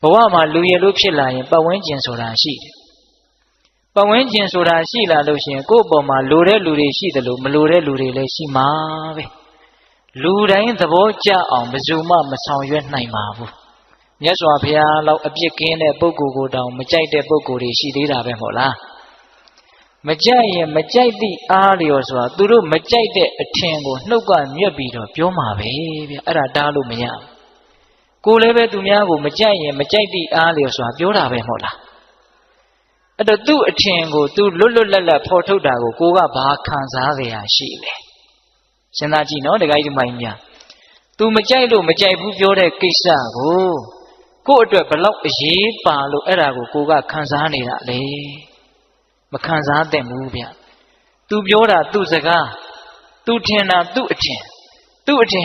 ဘဝမှာလူရလို့ဖြစ်လာရင်ပတ်ဝန်းကျင်ဆိုတာရှိတယ်ပတ်ဝန်းကျင်ဆိုတာရှိလာလို့ရှိရင်ကိုယ့်အပေါ်မှာလိုတဲ့လူတွေရှိတယ်လို့မလိုတဲ့လူတွေလည်းရှိမှာပဲလူတိုင်းသဘောကျအောင်ဘယ်သူမှမဆောင်ရွက်နိုင်ပါဘူးမြတ်စွာဘုရားလောက်အပြစ်ကင်းတဲ့ပုဂ္ဂိုလ်ကိုတောင်မကြိုက်တဲ့ပုဂ္ဂိုလ်တွေရှိသေးတာပဲမဟုတ်လားမကြိုက်ရင်မကြိုက်သည့်အားလျော်ဆိုတာသူတို့မကြိုက်တဲ့အထင်ကိုနှုတ်ကမြက်ပြီးတော့ပြောမှာပဲဗျအဲ့ဒါတားလို့မရဘူးကိုယ်လည်းပဲသူများကိုမကြိုက်ရင်မကြိုက်သည့်အားလျော်ဆိုတာပြောတာပဲမဟုတ်လားအဲ့တော့သူ့အထင်ကိုသူလွတ်လွတ်လပ်လပ်ဖော်ထုတ်တာကိုကဘာခံစားကြရရှိလဲစဉ်းစားကြည့်နော်ဒကာကြီးဒီမိုင်းများသူမကြိုက်လို့မကြိုက်ဘူးပြောတဲ့ကိစ္စကိုယ့်အတွက်ဘလောက်အရေးပါလို့အဲ့ဒါကိုကခံစားနေတာလေမခံစားသင့်ဘူးဗျသူပြောတာသူ့စကားသူထင်တာသူ့အထင်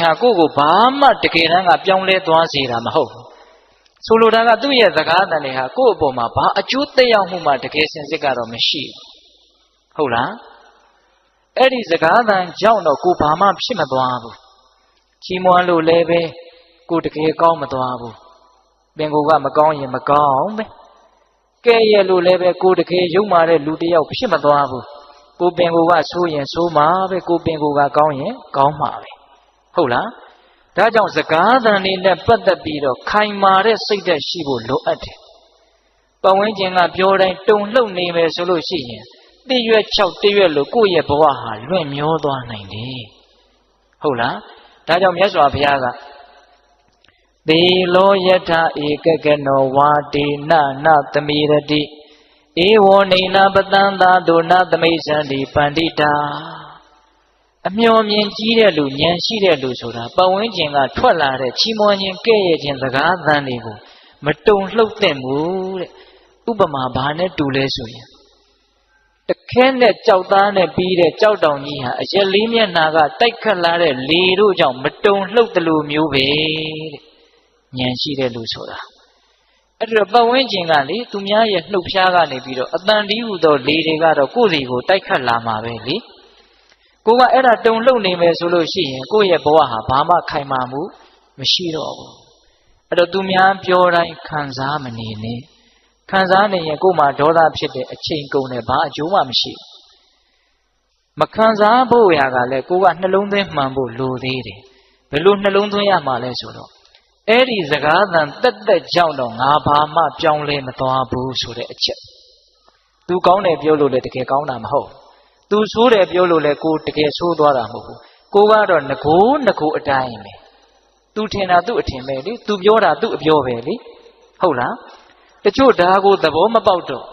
ဟာကိုယ့်ကိုဘာမှတကယ်တမ်းကပြောင်းလဲသွားစေတာမဟုတ်ဘူးဆိုလိုတာကသူ့ရဲ့စကားတန်တွေဟာကိုယ့်အပေါ်မှာဘာအကျိုးသက်ရောက်မှုမှတကယ်စင်စစ်ကတော့မရှိဘူးဟုတ်လားအဲ့ဒီစကားတန်ကြောင့်တော့ကိုဘာမှဖြစ်မသွားဘူးချီးမွမ်းလို့လည်းပဲကိုတကယ်ကောင်းမသွားဘူးပင်ကိုကမကောင်းရင်မကောင်းပဲကဲရဲ့လို့လည်းပဲကိုတကယ်ယုံမာတဲ့လူတယောက်ဖြစ်မသွားဘူးကိုပင်ကိုကဆိုးရင်ဆိုးမှာပဲကိုပင်ကိုကကောင်းရင်ကောင်းမှာပဲဟုတ်လားဒါကြောင့်စကားသံတွေနဲ့ပတ်သက်ပြီးတော့ခိုင်မာတဲ့စိတ်ဓာတ်ရှိဖို့လိုအပ်တယ်ပတ်ဝန်းကျင်ကပြောတိုင်းတုံလှုပ်နေမယ်ဆိုလို့ရှိရင်တရွက်6တရွက်လို့ကိုယ့်ရဲ့ဘဝဟာလွင့်မျောသွားနိုင်တယ်ဟုတ်လားဒါကြောင့်မြတ်စွာဘုရားကသေလောယထာဧကကနောဝါဒေနနသမိရတိဧဝောနေနပတံသာဒုနသမိစ္ဆန္တိပန္တိတာအမျှော်မြင်ကြီးတဲ့လူဉာဏ်ရှိတဲ့လူဆိုတာပတ်ဝန်းကျင်ကထွက်လာတဲ့ချီးမွမ်းခြင်းကဲ့ရဲ့ခြင်းစကားသံတွေကိုမတုံလှုပ်သင့်ဘူးတဲ့ဥပမာဘာနဲ့တူလဲဆိုရင်တခဲနဲ့ကြောက်သားနဲ့ပြီးတဲ့ကြောက်တောင်ကြီးဟာအရက်လေးမျက်နှာကတိုက်ခတ်လာတဲ့လေတို့ကြောင့်မတုံလှုပ်တယ်လို့မျိုးပဲတဲ့ဉာဏ်ရှိတဲ့လူဆိုတာအဲ့တော့ပတ်ဝန်းကျင်ကလေသူများရဲ့နှုတ်ဖျားကနေပြီးတော့အတန်ဒီဟုသောလေတွေကတော့ကိုယ်စီကိုတိုက်ခတ်လာမှာပဲလေကိုကအဲ့ဒါတုံလှုပ်နေမယ်ဆိုလို့ရှိရင်ကိုယ့်ရဲ့ဘဝဟာဘာမှခိုင်မာမှုမရှိတော့ဘူးအဲ့တော့သူများပြောတိုင်းခံစားမနေနဲ့ခံစားနေရင်ကိုယ်မှာဒေါသဖြစ်တဲ့အချိန်ကုန်တယ်ဘာအကျိုးမှမရှိမခံစားဖို့ရာကလည်းကိုကနှလုံးသွင်းမှန်ဖို့လိုသေးတယ်ဘယ်လိုနှလုံးသွင်းရမှာလဲဆိုတော့အဲ့ဒီစကားသံတက်ကြောင့်တော့ငါဘာမှပြောင်းလဲမသွားဘူးဆိုတဲ့အချက်သူကောင်းတယ်ပြောလို့လည်းတကယ်ကောင်းတာမဟုတ်သူဆိုးတယ်ပြောလို့လည်းကိုတကယ်ဆိုးသွားတာမဟုတ်ဘူးကိုကတော့ငကိုအတိုင်းပဲသူထင်တာသူ့အထင်ပဲလေသူပြောတာသူ့အပြောပဲလေဟုတ်လားတချို့ဒါကိုသဘောမပေါက်တော့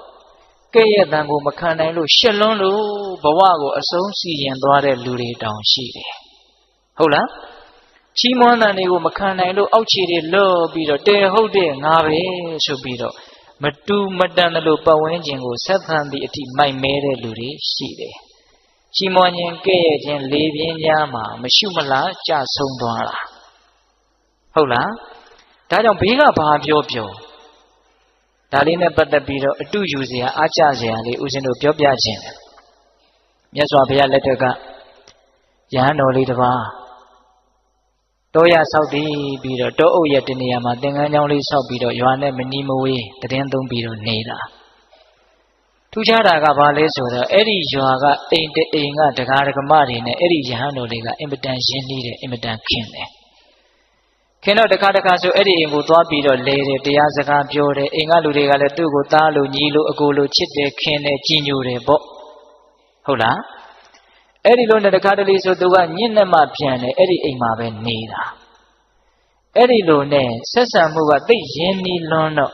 ကဲ့ရဲ့တန်ကိုမခံနိုင်လို့ရှက်လွန်းလို့ဘဝကိုအဆုံးစီရင်သွားတဲ့လူတွေတောင်ရှိတယ်ဟုတ်လားချီးမွမ်းတဲ့တွေကိုမခံနိုင်လို့အောက်ခြေတွေလော့ပြီးတော့တဲဟုတ်တဲ့ငါပဲဆိုပြီးတော့မတူမတန်လို့ပတ်ဝန်းကျင်ကိုဆက်ဆံသည့်အထိမိုက်မဲတဲ့လူတွေရှိတယ်ချီးမွမ်းခြင်းကဲ့ရဲ့ခြင်းလေးပြင်းများမှာမရှုမလားကြဆုံးသွားတာဟုတ်လားဒါကြောင့်ဘေးကဘာပြောဒါလေးနဲ့ပတ်သက်ပြီးတော့အတူယူစရာအားကျစရာလေးဦးဇင်းတို့ပြောပြခြင်းတယ်မြတ်စွာဘုရားလက်ထက်ကယဟန်တော်လေးတစ်ပါးတောရဆောက်တည်ပြီးတော့တောအုပ်ရဲ့တနေရာမှာသင်္ကန်းကျောင်းလေးဆောက်ပြီးတော့ရွာနဲ့မနီးမဝေးတည်င်းသုံးပြီးတော့နေတာထူးခြားတာကဘာလဲဆိုတော့အဲ့ဒီရွာကအိမ်တအိမ်ကဒကာဒကမတွေနဲ့အဲ့ဒီယဟန်တော်လေးကအင်မတန်ရင်းနှီးတယ်အင်မတန်ခင်တယ်ခင်တော့တခါဆိုအဲ့ဒီအိမ်ကိုသွားပြီးတော့လဲတယ်တရားစကားပြောတယ်အိမ်ကလူတွေကလည်းသူ့ကိုသားလို့ညီလို့အကိုလို့ချစ်တယ်ခင်တယ်ကြည်ညိုတယ်ပေါ့ဟုတ်လားအဲ့ဒီလိုနဲ့တခါတလေဆိုသူကညစ်နဲ့မှပြန်တယ်အဲ့ဒီအိမ်မှာပဲနေတာအဲ့ဒီလိုနဲ့ဆက်ဆံမှုကသိရင်းနှီးလွန်းတော့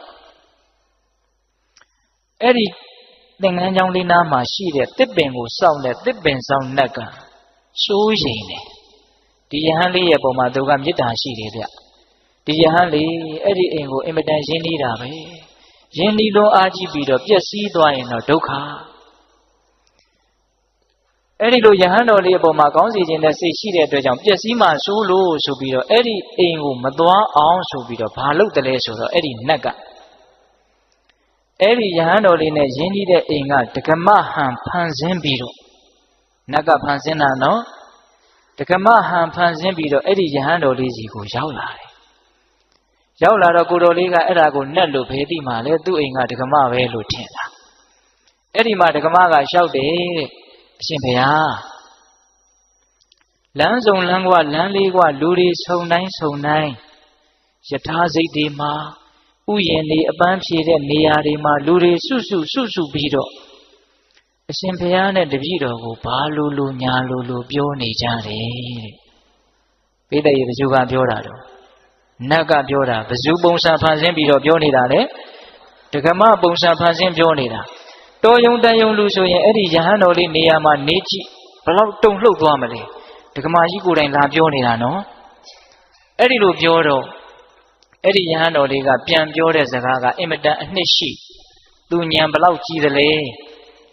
အဲ့ဒီသင်္ကန်းကျောင်းလေးနားမှာရှိတဲ့တစ်ပင်ကိုစောင့်တဲ့တစ်ပင်ဆောင်နှက်ကစိုးရိမ်တယ်ဒီယဟန်လေးရဲ့ပုံမှာသူကမေတ္တာရှိတယ်ဗျဒီယဟန်လေးအဲ့ဒီအိမ်ကိုအင်မတန်ရင်းနှီးတာပဲရင်းနှီးလွန်းအားကြီးပြီးတော့ပျက်စီးသွားရင်တော့ဒုက္ခအဲ့ဒီလိုယဟန်တော်လေးအပေါ်မှာကောင်းစီခြင်းနဲ့စိတ်ရှိတဲ့အတွက်ကြောင့်ပျက်စီးမှဆိုးလို့ဆိုပြီးတော့အဲ့ဒီအိမ်ကိုမသွားအောင်ဆိုပြီးတော့ဘာလုပ်တယ်လဲဆိုတော့အဲ့ဒီနတ်ကအဲ့ဒီယဟန်တော်လေးနဲ့ရင်းနှီးတဲ့အိမ်ကဒကမဟန်ဖန်ဆင်းပြီးတော့နတ်ကဖန်ဆင်းတာနော်ဒကမဟန်ဖန်ဆင်းပြီးတော့အဲ့ဒီယဟန်တော်လေးစီကိုရောက်လာတယ် ရောက်လာတော့ကိုတော်လေးကအဲ့ဒါကိုနဲ့လို့ဖေးတိမှလဲသူ့အိမ်ကဒကမပဲလို့ထင်တာအဲ့ဒီမှာဒကမကလျှောက်တယ်တဲ့အရှင်ဘုရားလမ်းစုံလမ်းကွာလမ်းလေးကွာလူတွေဆုံတိုင်းဆုံတိုင်းယထာစိတ်တွေမှာဥယျာဉ်တွေအပန်းဖြေတဲ့နေရာတွေမှာလူတွေစုပြီးတော့အရှင်ဘုရားနဲ့တပည့်တော်ကိုဘာလို့ညာလို့ပြောနေကြတယ်ပိဋကရေဘယ်သူကပြောတာတော့နတ်ကပြောတာဘယ်သူပုံစံဖန်ဆင်းပြီးတော့ပြောနေတာလဲဒကမပုံစံဖန်ဆင်းပြောနေတာတော်ယုံတန်ယုံလူဆိုရင်အဲ့ဒီယဟန်တော်လေးနေရာမှာနေကြည့်ဘလောက်တုန်လှုပ်သွားမလဲဒကမကြီးကိုယ်တိုင်လာပြောနေတာနော်အဲ့ဒီလိုပြောတော့အဲ့ဒီယဟန်တော်လေးကပြန်ပြောတဲ့စကားကအင်မတန်အနှစ်ရှိသူဉာဏ်ဘလောက်ကြီးသလဲ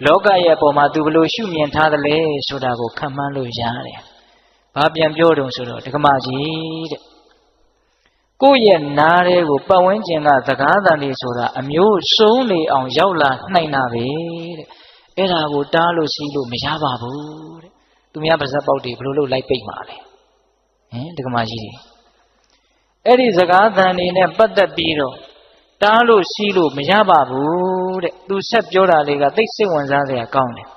လောကရဲ့အပေါ်မှာသူဘလို့ရှုမြင်ထားသလဲဆိုတာကိုခံမှန်းလို့ရတယ်။ဘာပြန်ပြောတုံဆိုတော့ဒကမကြီးတဲ့ကိုယ့်ရဲ့နားတွေကိုပတ်ဝန်းကျင်ကစကားသံတွေဆိုတာအမျိုးစုံနေအောင်ရောက်လာနိုင်တာပဲတဲ့။အဲ့ဒါကိုတားလို့စီးလို့မရပါဘူးတဲ့။သူများပါဇက်ပေါက်တွေဘလို့လို့လိုက်ပိတ်မှာလဲ။ဟင်ဒကမကြီးတွေအဲ့ဒီစကားသံတွေနဲ့ပတ်သက်ပြီးတော့တားလို့စီးလို့မရပါဘူးတဲ့သူဆက်ပြောတာလေးကသိစိတ်ဝင်စားစရာကောင်းတယ်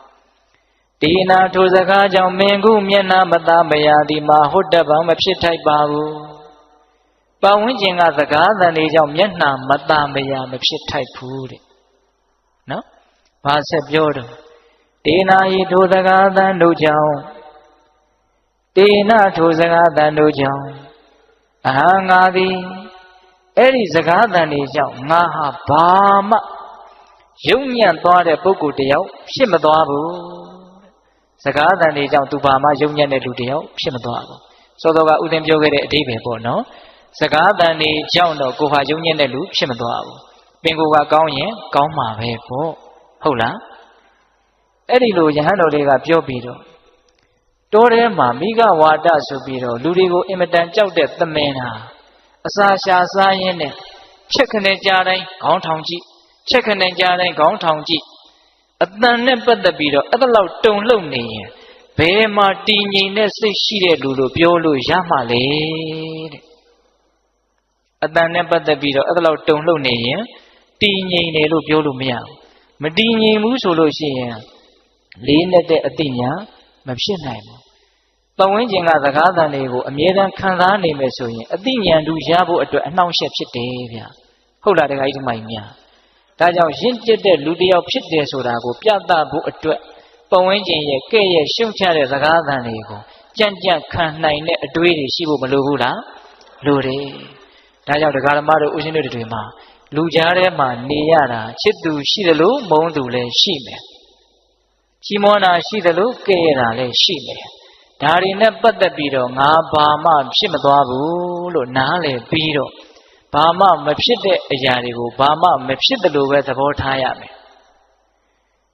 ဒီနာထိုစကားကြောင့်မင်းခုမျက်နှာမသားမရသည်မှာဟုတ်တပံမဖြစ်ထိုက်ပါဘူးပတ်ဝန်းကျင်ကစကားသံတွေကြောင့်မျက်နှာမသားမရမဖြစ်ထိုက်ဘူးတဲ့နော်ဘာဆက်ပြောတော့ဒီနာဤထိုစကားသံတို့ကြောင့်ဒီနာထိုစကားသံတို့ကြောင့်အဟံငါသည်အဲ့ဒီစကားသံတွေကြောင့်ငါဟာဘာမှယုံညံ့သွားတဲ့ပုဂ္ဂိုလ်တယောက်ဖြစ်မသွားဘူးစကားသံတွေကြောင့်သူဘာမှယုံညံ့တဲ့လူတယောက်ဖြစ်မသွားဘူးစောစောကဥဒင်းပြောခဲ့တဲ့အဓိပ္ပာယ်ပေါ့နော်စကားသံတွေကြောင့်တော့ကိုဟာယုံညံ့တဲ့လူဖြစ်မသွားဘူးပင်ကိုယ်ကကောင်းရင်ကောင်းမှာပဲပေါ့ဟုတ်လားအဲ့ဒီလိုယဟန်တော်တွေကပြောပြီးတော့တောထဲမှာမိဂဝါဒဆိုပြီးတော့လူတွေကိုအင်မတန်ကြောက်တဲ့သမင်ဟာအစာရှာစားရင်းနဲ့ချက်ခနဲ့ကြားတိုင်းခေါင်းထောင်ကြည့်ချက်ခနဲ့ကြားတိုင်းခေါင်းထောင်ကြည့်အတန်နဲ့ပတ်သက်ပြီးတော့အဲ့ဒါလောက်တုန်လှုပ်နေရင်ဘယ်မှာတည်ငြိမ်တဲ့စိတ်ရှိတဲ့လူလို့ပြောလို့ရမှာလေတဲ့အတန်နဲ့ပတ်သက်ပြီးတော့အဲ့ဒါလောက်တုန်လှုပ်နေရင်တည်ငြိမ်တယ်လို့ပြောလို့မရဘူးမတည်ငြိမ်ဘူးဆိုလို့ရှိရင်လေးနဲ့တဲ့အသိဉာဏ်မဖြစ်နိုင်ဘူးပတ်ဝန်းကျင်ကစကားသံတွေကိုအမြဲတမ်းခံစားနေမယ်ဆိုရင်အသိဉာဏ်တူရဖို့အတွက်အနှောင့်အယှက်ဖြစ်တယ်ဗျဟုတ်လားတခါကြီးဒီမိုင်များဒါကြောင့်ရင့်ကျက်တဲ့လူတစ်ယောက်ဖြစ်တယ်ဆိုတာကိုပြသဖို့အတွက်ပတ်ဝန်းကျင်ရဲ့ကဲ့ရဲ့ရှုံချတဲ့စကားသံတွေကိုကြံ့ကြံ့ခံနိုင်တဲ့အတွေးတွေရှိဖို့မလိုဘူးလားလိုတယ်ဒါကြောင့်ဒကာဓမ္မတို့ဦးဇင်းတို့တွေမှာလူကြားထဲမှာနေရတာချစ်သူရှိတယ်လို့မုန်းသူလည်းရှိမယ်ချီးမွမ်းတာရှိတယ်လို့ကဲ့ရတာလည်းရှိမယ်ဒါတွေနဲ့ပတ်သက်ပြီးတော့ငါဘာမှဖြစ်မသွားဘူးလို့နားလည်ပြီးတော့ဘာမှမဖြစ်တဲ့အရာတွေကိုဘာမှမဖြစ်တယ်လို့ပဲသဘောထားရမယ်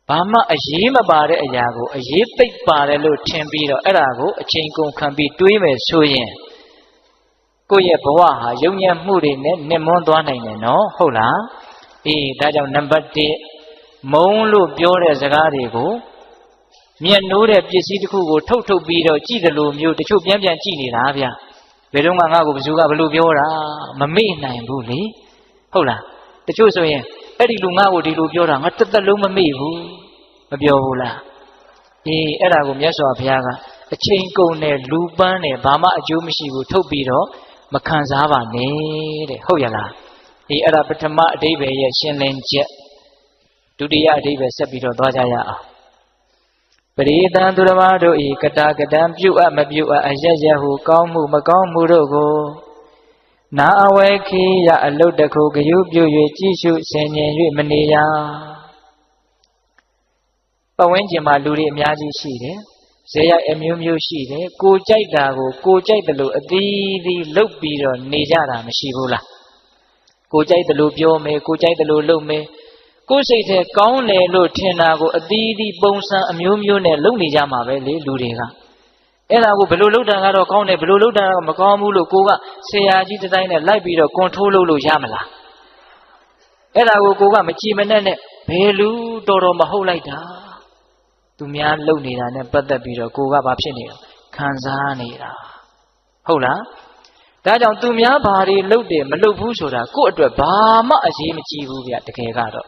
ဘာမှအရေးမပါတဲ့အရာကိုအရေးသိပ်ပါတယ်လို့ထင်ပြီးတော့အဲ့ဒါကိုအချိန်ကုန်ခံပြီးတွေးမယ်ဆိုရင်ကိုယ့်ရဲ့ဘဝဟာယုံညံ့မှုတွေနဲ့နှိမ့်မွန်းသွားနိုင်တယ်နော်ဟုတ်လားအေးဒါကြောင့်နံပါတ်1မုန်းလို့ပြောတဲ့စကားတွေကိုမျက်နှိုးတဲ့ပစ္စည်းတစ်ခုကိုထုတ်ပြီးတော့ကြည့်တယ်လို့မျိုးတချို့ပြန်ကြည့်နေတာဗျဘယ်တော့မှငါ့ကိုဘယ်သူကဘလို့ပြောတာမမေ့နိုင်ဘူးလေဟုတ်လားတချို့ဆိုရင်အဲ့ဒီလူငါ့ကိုဒီလိုပြောတာငါတစ်သက်လုံးမမေ့ဘူးမပြောဘူးလားအေးအဲ့ဒါကိုမြတ်စွာဘုရားကအချိန်ကုန်တဲ့လူပန်းနဲ့ဘာမှအကျိုးမရှိဘူးထုတ်ပြီးတော့မခံစားပါနဲ့တဲ့ဟုတ်ရလားအေးအဲ့ဒါပထမအဓိပ္ပာယ်ရဲ့ရှင်းလင်းချက်ဒုတိယအဓိပ္ပာယ်ဆက်ပြီးတော့သွားကြရအောင်ပရိသံသူဓမ္မတို့ဤကတာကတံပြုအပ်မပြုအပ်အရရဟုကောင်းမှုမကောင်းမှုတို့ကိုနာအဝဲခိယအလုတ်တခုဂယုပြု၍ကြည်ရှုဆင်ញင်၍မနေရပတ်ဝန်းကျင်မှာလူတွေအများကြီးရှိတယ်ဇေယျအမျိုးမျိုးရှိတယ်ကိုကြိုက်တာကိုကိုကြိုက်တယ်လို့အသီးသီးလုပ်ပြီးတော့နေကြတာမရှိဘူးလားကိုကြိုက်တယ်လို့ပြောမယ်ကိုကြိုက်တယ်လို့လုပ်မယ်ကိုယ်စိတ်ထဲကောင်းတယ်လို့ထင်တာကိုအသီးသီးပုံစံအမျိုးမျိုးနဲ့လုပ်နေကြမှာပဲလေလူတွေကအဲ့ဒါကိုဘယ်လိုလုပ်တာကတော့ကောင်းတယ်ဘယ်လိုလုပ်တာကမကောင်းဘူးလို့ကိုကဆရာကြီးတစ်တိုင်းနဲ့လိုက်ပြီးတော့ကွန်ထရိုးလုပ်လို့ရမလားအဲ့ဒါကိုကိုကမကြည်မနဲ့ဘယ်လူတော်တော်မဟုတ်လိုက်တာသူများလုပ်နေတာနဲ့ပတ်သက်ပြီးတော့ကိုကဘာဖြစ်နေလဲခံစားနေတာဟုတ်လား ဒါကြောင့်သူများဘာတွေလုပ်တယ်မလုပ်ဘူးဆိုတာကိုယ့်အတွက်ဘာမှအရေးမကြီးဘူးဗျတကယ်ကတော့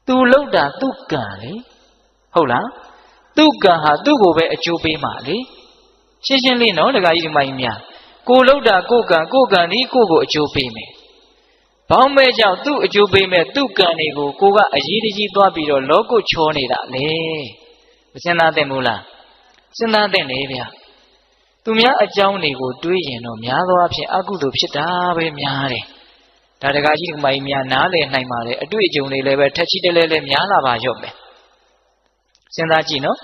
သူလုပ်တာသူ့ကံလေဟုတ်လားသူ့ကံဟာသူ့ကိုပဲအကျိုးပေးမှာလေရှင်းရှင်းလေးနော်ဒကာကြီးဒီမကြီးများကိုလုပ်တာကိုကံဒီကိုကိုအကျိုးပေးမယ်ဘောင်းမဲကြောင့်သူ့အကျိုးပေးမယ်သူ့ကံတွေကိုကိုကအရေးတကြီးသွားပြီးတော့လောကုချောနေတာလေမစဉ်းစားသင့်ဘူးလားစဉ်းစားသင့်နေဗျသူများအကြောင်းတွေကိုတွေးရင်တော့များသောအားဖြင့်အကုသိုလ်ဖြစ်တာပဲများတယ်ဒါတကားကြီးဒီမကြီးများနားလည်နိုင်ပါတယ်အတွေ့အကြုံတွေလည်းပဲထက်ချီတလဲလဲများလာပါရော့မယ်စဉ်းစားကြည့်နော်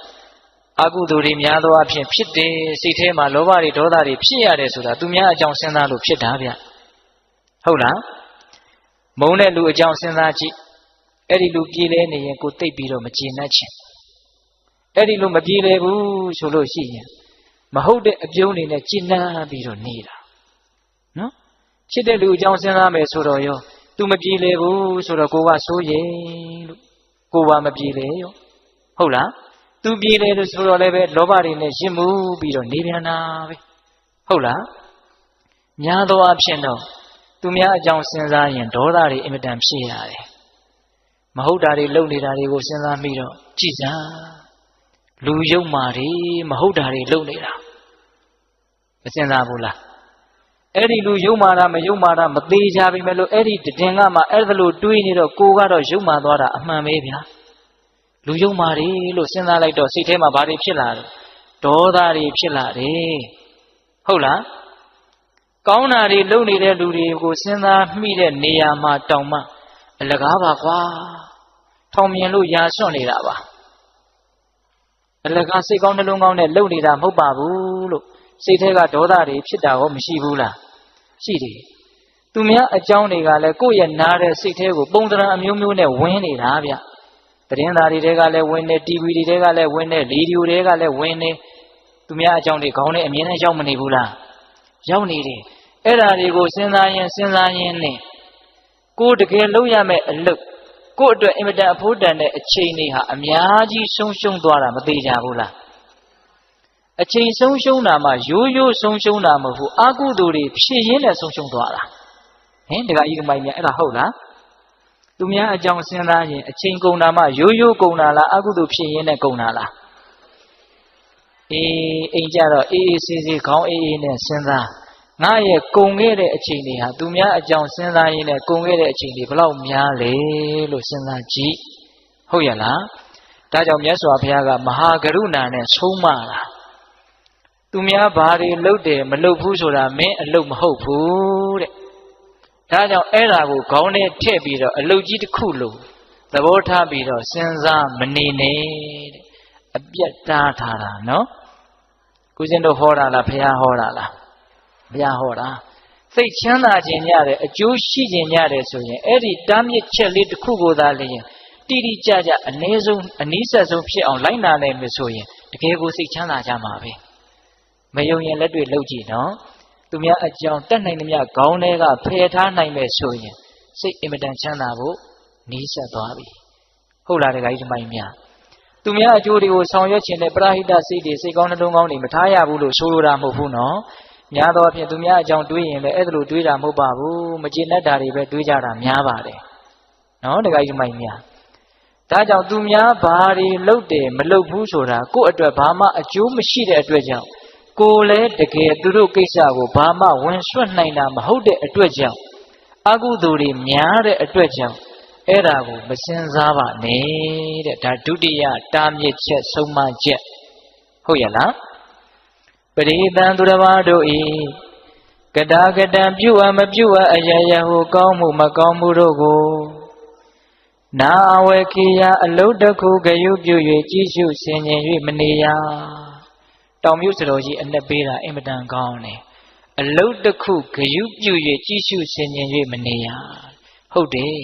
အကုသိုလ်တွေများသောအားဖြင့်ဖြစ်တယ်စိတ်ထဲမှာလောဘတွေဒေါသတွေဖြစ်ရတယ်ဆိုတာသူများအကြောင်းစဉ်းစားလို့ဖြစ်တာဗျဟုတ်လားမုန်းတဲ့လူအကြောင်းစဉ်းစားကြည့်အဲ့ဒီလူပြေးလဲနေရင်ကိုသိပ်ပြီးတော့မကျေနပ်ချင်အဲ့ဒီလူမပြေးလဲဘူးဆိုလို့ရှိရင်မဟုတ်တဲ့အပြုံးတွေနဲ့ကျေနပ်ပြီးတော့နေတာနော်ချစ်တဲ့လူအကြောင်းစဉ်းစားမယ်ဆိုတော့ရောသူမပြေးလဲဘူးဆိုတော့ကိုကစိုးရိမ်လို့ကိုပါမပြေးလဲရောဟုတ်လားသူပြေးလဲလို့ဆိုတော့လည်းပဲလောဘတွေနဲ့ရင့်မှုပြီးတော့နေပြန်တာပဲဟုတ်လားများသောအားဖြင့်တော့သူများအကြောင်းစဉ်းစားရင်ဒေါသတွေအင်မတန်ဖြစ်ရတယ်မဟုတ်တာတွေလုပ်နေတာတွေကိုစဉ်းစားမိတော့ကြည်စားလူယုံမာတွေမဟုတ်တာတွေလုပ်နေတာမစဉ်းစားဘူးလားအဲ့ဒီလူယုံမာတာမယုံမာတာမသေးကြပြီမဲ့လို့အဲ့ဒီတည်ငါမှအဲ့ဒါလို့တွေးနေတော့ကိုကတော့ယုံမာသွားတာအမှန်ပဲဗျာလူယုံမာတွေလို့စဉ်းစားလိုက်တော့စိတ်ထဲမှာဘာတွေဖြစ်လာလဲဒေါသတွေဖြစ်လာတယ်ဟုတ်လားကောင်းတာတွေလုပ်နေတဲ့လူတွေကိုစဉ်းစားမိတဲ့နေရာမှာတောင်မှအလကားပါကွာထောင်မြင်လို့ရာစွန့်နေတာပါအလကားစိတ်ကောင်းနှလုံးကောင်းနဲ့လုပ်နေတာမဟုတ်ပါဘူးလို့စိတ်ထဲကဒေါသတွေဖြစ်တာရောမရှိဘူးလားရှိတယ်သူများအကြောင်းတွေကလည်းကိုယ့်ရဲ့နားတဲ့စိတ်ထဲကိုပုံသဏ္ဍာန်အမျိုးမျိုးနဲ့ဝင်နေတာဗျသတင်းသားတွေကလည်းဝင်နေ TV တွေကလည်းဝင်နေရေဒီယိုတွေကလည်းဝင်နေသူများအကြောင်းတွေခေါင်းနဲ့အမြင်နဲ့ရောက်မနေဘူးလားရောက်နေတယ်အဲ့ဓာတွေကိုစဉ်းစားရင်နဲ့ကိုတကယ်လုပ်ရမယ့်အလုပ်ကိုအတွက်အင်မတန်အဖို့တန်တဲ့အချိန်တွေဟာအများကြီးဆုံးရှုံးသွားတာမသေးကြဘူးလားအချိန်ဆုံးရှုံးတာမှရိုးရိုးဆုံးရှုံးတာမဟုတ်ဘူးအကုသိုလ်တွေဖြစ်ရင်းနဲ့ဆုံးရှုံးသွားတာဟင်တခါကြီးကမိုင်းများအဲ့ဒါဟုတ်လားသူများအကြောင်းစဉ်းစားရင်အချိန်ကုန်တာမှရိုးရိုးကုန်တာလားအကုသိုလ်ဖြစ်ရင်းနဲ့ကုန်တာလားအိမ်ကြတော့အေးအေးဆေးဆေးခေါင်းအေးအေးနဲ့စဉ်းစားငါရဲ့ကုန်ခဲ့တဲ့အချိန်တွေဟာသူများအကြောင်းစဉ်းစားရင်းနဲ့ကုန်ခဲ့တဲ့အချိန်တွေဘလောက်များလဲလို့စဉ်းစားကြည့်ဟုတ်ရလားဒါကြောင့်မြတ်စွာဘုရားကမဟာကရုဏာနဲ့ဆုံးမတာသူများဘာတွေလုပ်တယ်မလုပ်ဘူးဆိုတာမင်းအလုပ်မဟုတ်ဘူးတဲ့ဒါကြောင့်အဲ့ဒါကိုခေါင်းထဲထည့်ပြီးတော့အလုပ်ကြီးတစ်ခုလို့သဘောထားပြီးတော့စဉ်းစားမနေနဲ့တဲ့အပြတ်တားထားတာနော်ကိုရှင်တို့ဟောတာလားဘုရားဟောတာလားဘုရားဟောတာစိတ်ချမ်းသာခြင်းရတယ်အကျိုးရှိခြင်းရတယ်ဆိုရင်အဲ့ဒီတားမြစ်ချက်လေးတစ်ခုကိုသာလျှင်တိတိကျကျအနည်းဆုံးအနည်းဆက်ဆုံးဖြစ်အောင်လိုက်နာနိုင်မယ်ဆိုရင်တကယ်ကိုစိတ်ချမ်းသာကြမှာပဲမယုံရင်လက်တွေ့လုပ်ကြည့်နော်သူများအကြောင်းတတ်နိုင်သမျှခေါင်းထဲကဖယ်ထားနိုင်မယ်ဆိုရင်စိတ်အင်မတန်ချမ်းသာဖို့နီးစပ်သွားပြီဟုတ်လားတခါကြီးဒီမိုင်းများသူများအကျိုးတွေကိုဆောင်ရွက်ခြင်းနဲ့ပရာဟိတစိတ်တွေစိတ်ကောင်းနှလုံးကောင်းတွေမထားရဘူးလို့ဆိုလိုတာမဟုတ်ဘူးနော်များသောအားဖြင့်သူများအကြောင်းတွေးရင်လည်းအဲ့ဒါလိုတွေးတာမဟုတ်ပါဘူးမကျေနပ်တာတွေပဲတွေးကြတာများပါတယ်နော်တခါကြီးဒီမိုင်းများဒါကြောင့်သူများဘာတွေလုပ်တယ်မလုပ်ဘူးဆိုတာကိုယ့်အတွက်ဘာမှအကျိုးမရှိတဲ့အတွက်ကြောင့်ကိုယ်လည်းတကယ်သူတို့ကိစ္စကိုဘာမှဝင်ဆွတ်နိုင်တာမဟုတ်တဲ့အတွက်ကြောင့်အကုသိုလ်တွေများတဲ့အတွက်ကြောင့်အဲ့ဒါကိုမစင်စားပါနဲ့တဲ့ဒါဒုတိယတားမြစ်ချက်ဆုံးမချက်ဟုတ်ရလားပရိသံသူတစ်ပါးတို့ဤကတာကတံပြုအပ်မပြုအပ်အယယဟုကောင်းမှုမကောင်းမှုတို့ကိုနာဝေခိယအလုတ်တစ်ခုဂယုပြု၍ကြည်ရှုဆင်ញင်၍မနေရတောင်မြုပ်စတော်ကြီးအနှစ်ပေးတာအင်မတန်ကောင်းတယ်အလုတ်တစ်ခုဂယုပြု၍ကြည်ရှုဆင်ញင်၍မနေရဟုတ်တယ်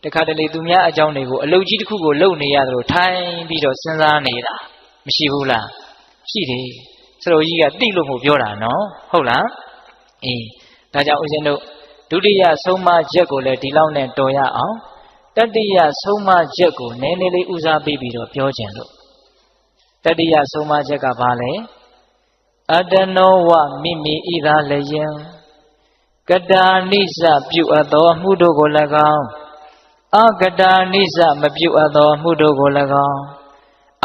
တခါတလေသူများအကြောင်းတွေကိုအလုတ်ကြီးတစ်ခုကိုလုပ်နေရသလိုထိုင်ပြီးတော့စဉ်းစားနေတာမရှိဘူးလားရှိတယ်စတော်ကြီးကတိလို့မို့ပြောတာနော်ဟုတ်လားဒါကြောင့်ဦးဇင်းတို့ဒုတိယဆုံးမချက်ကိုလည်းဒီလောက်နဲ့တော်ရအောင်တတိယဆုံးမချက်ကိုနည်းနည်းလေးဦးစားပေးပြီးတော့ပြောကြလို့တတိယဆုံးမချက်ကဘာလဲ အတနောဝမိမိဤသာလျင်ကတာနိစ္စပြုအပ်သောမှုတို့ကို၎င်းအကတာနိစ္စမပြုအပ်သောမှုတို့ကို၎င်း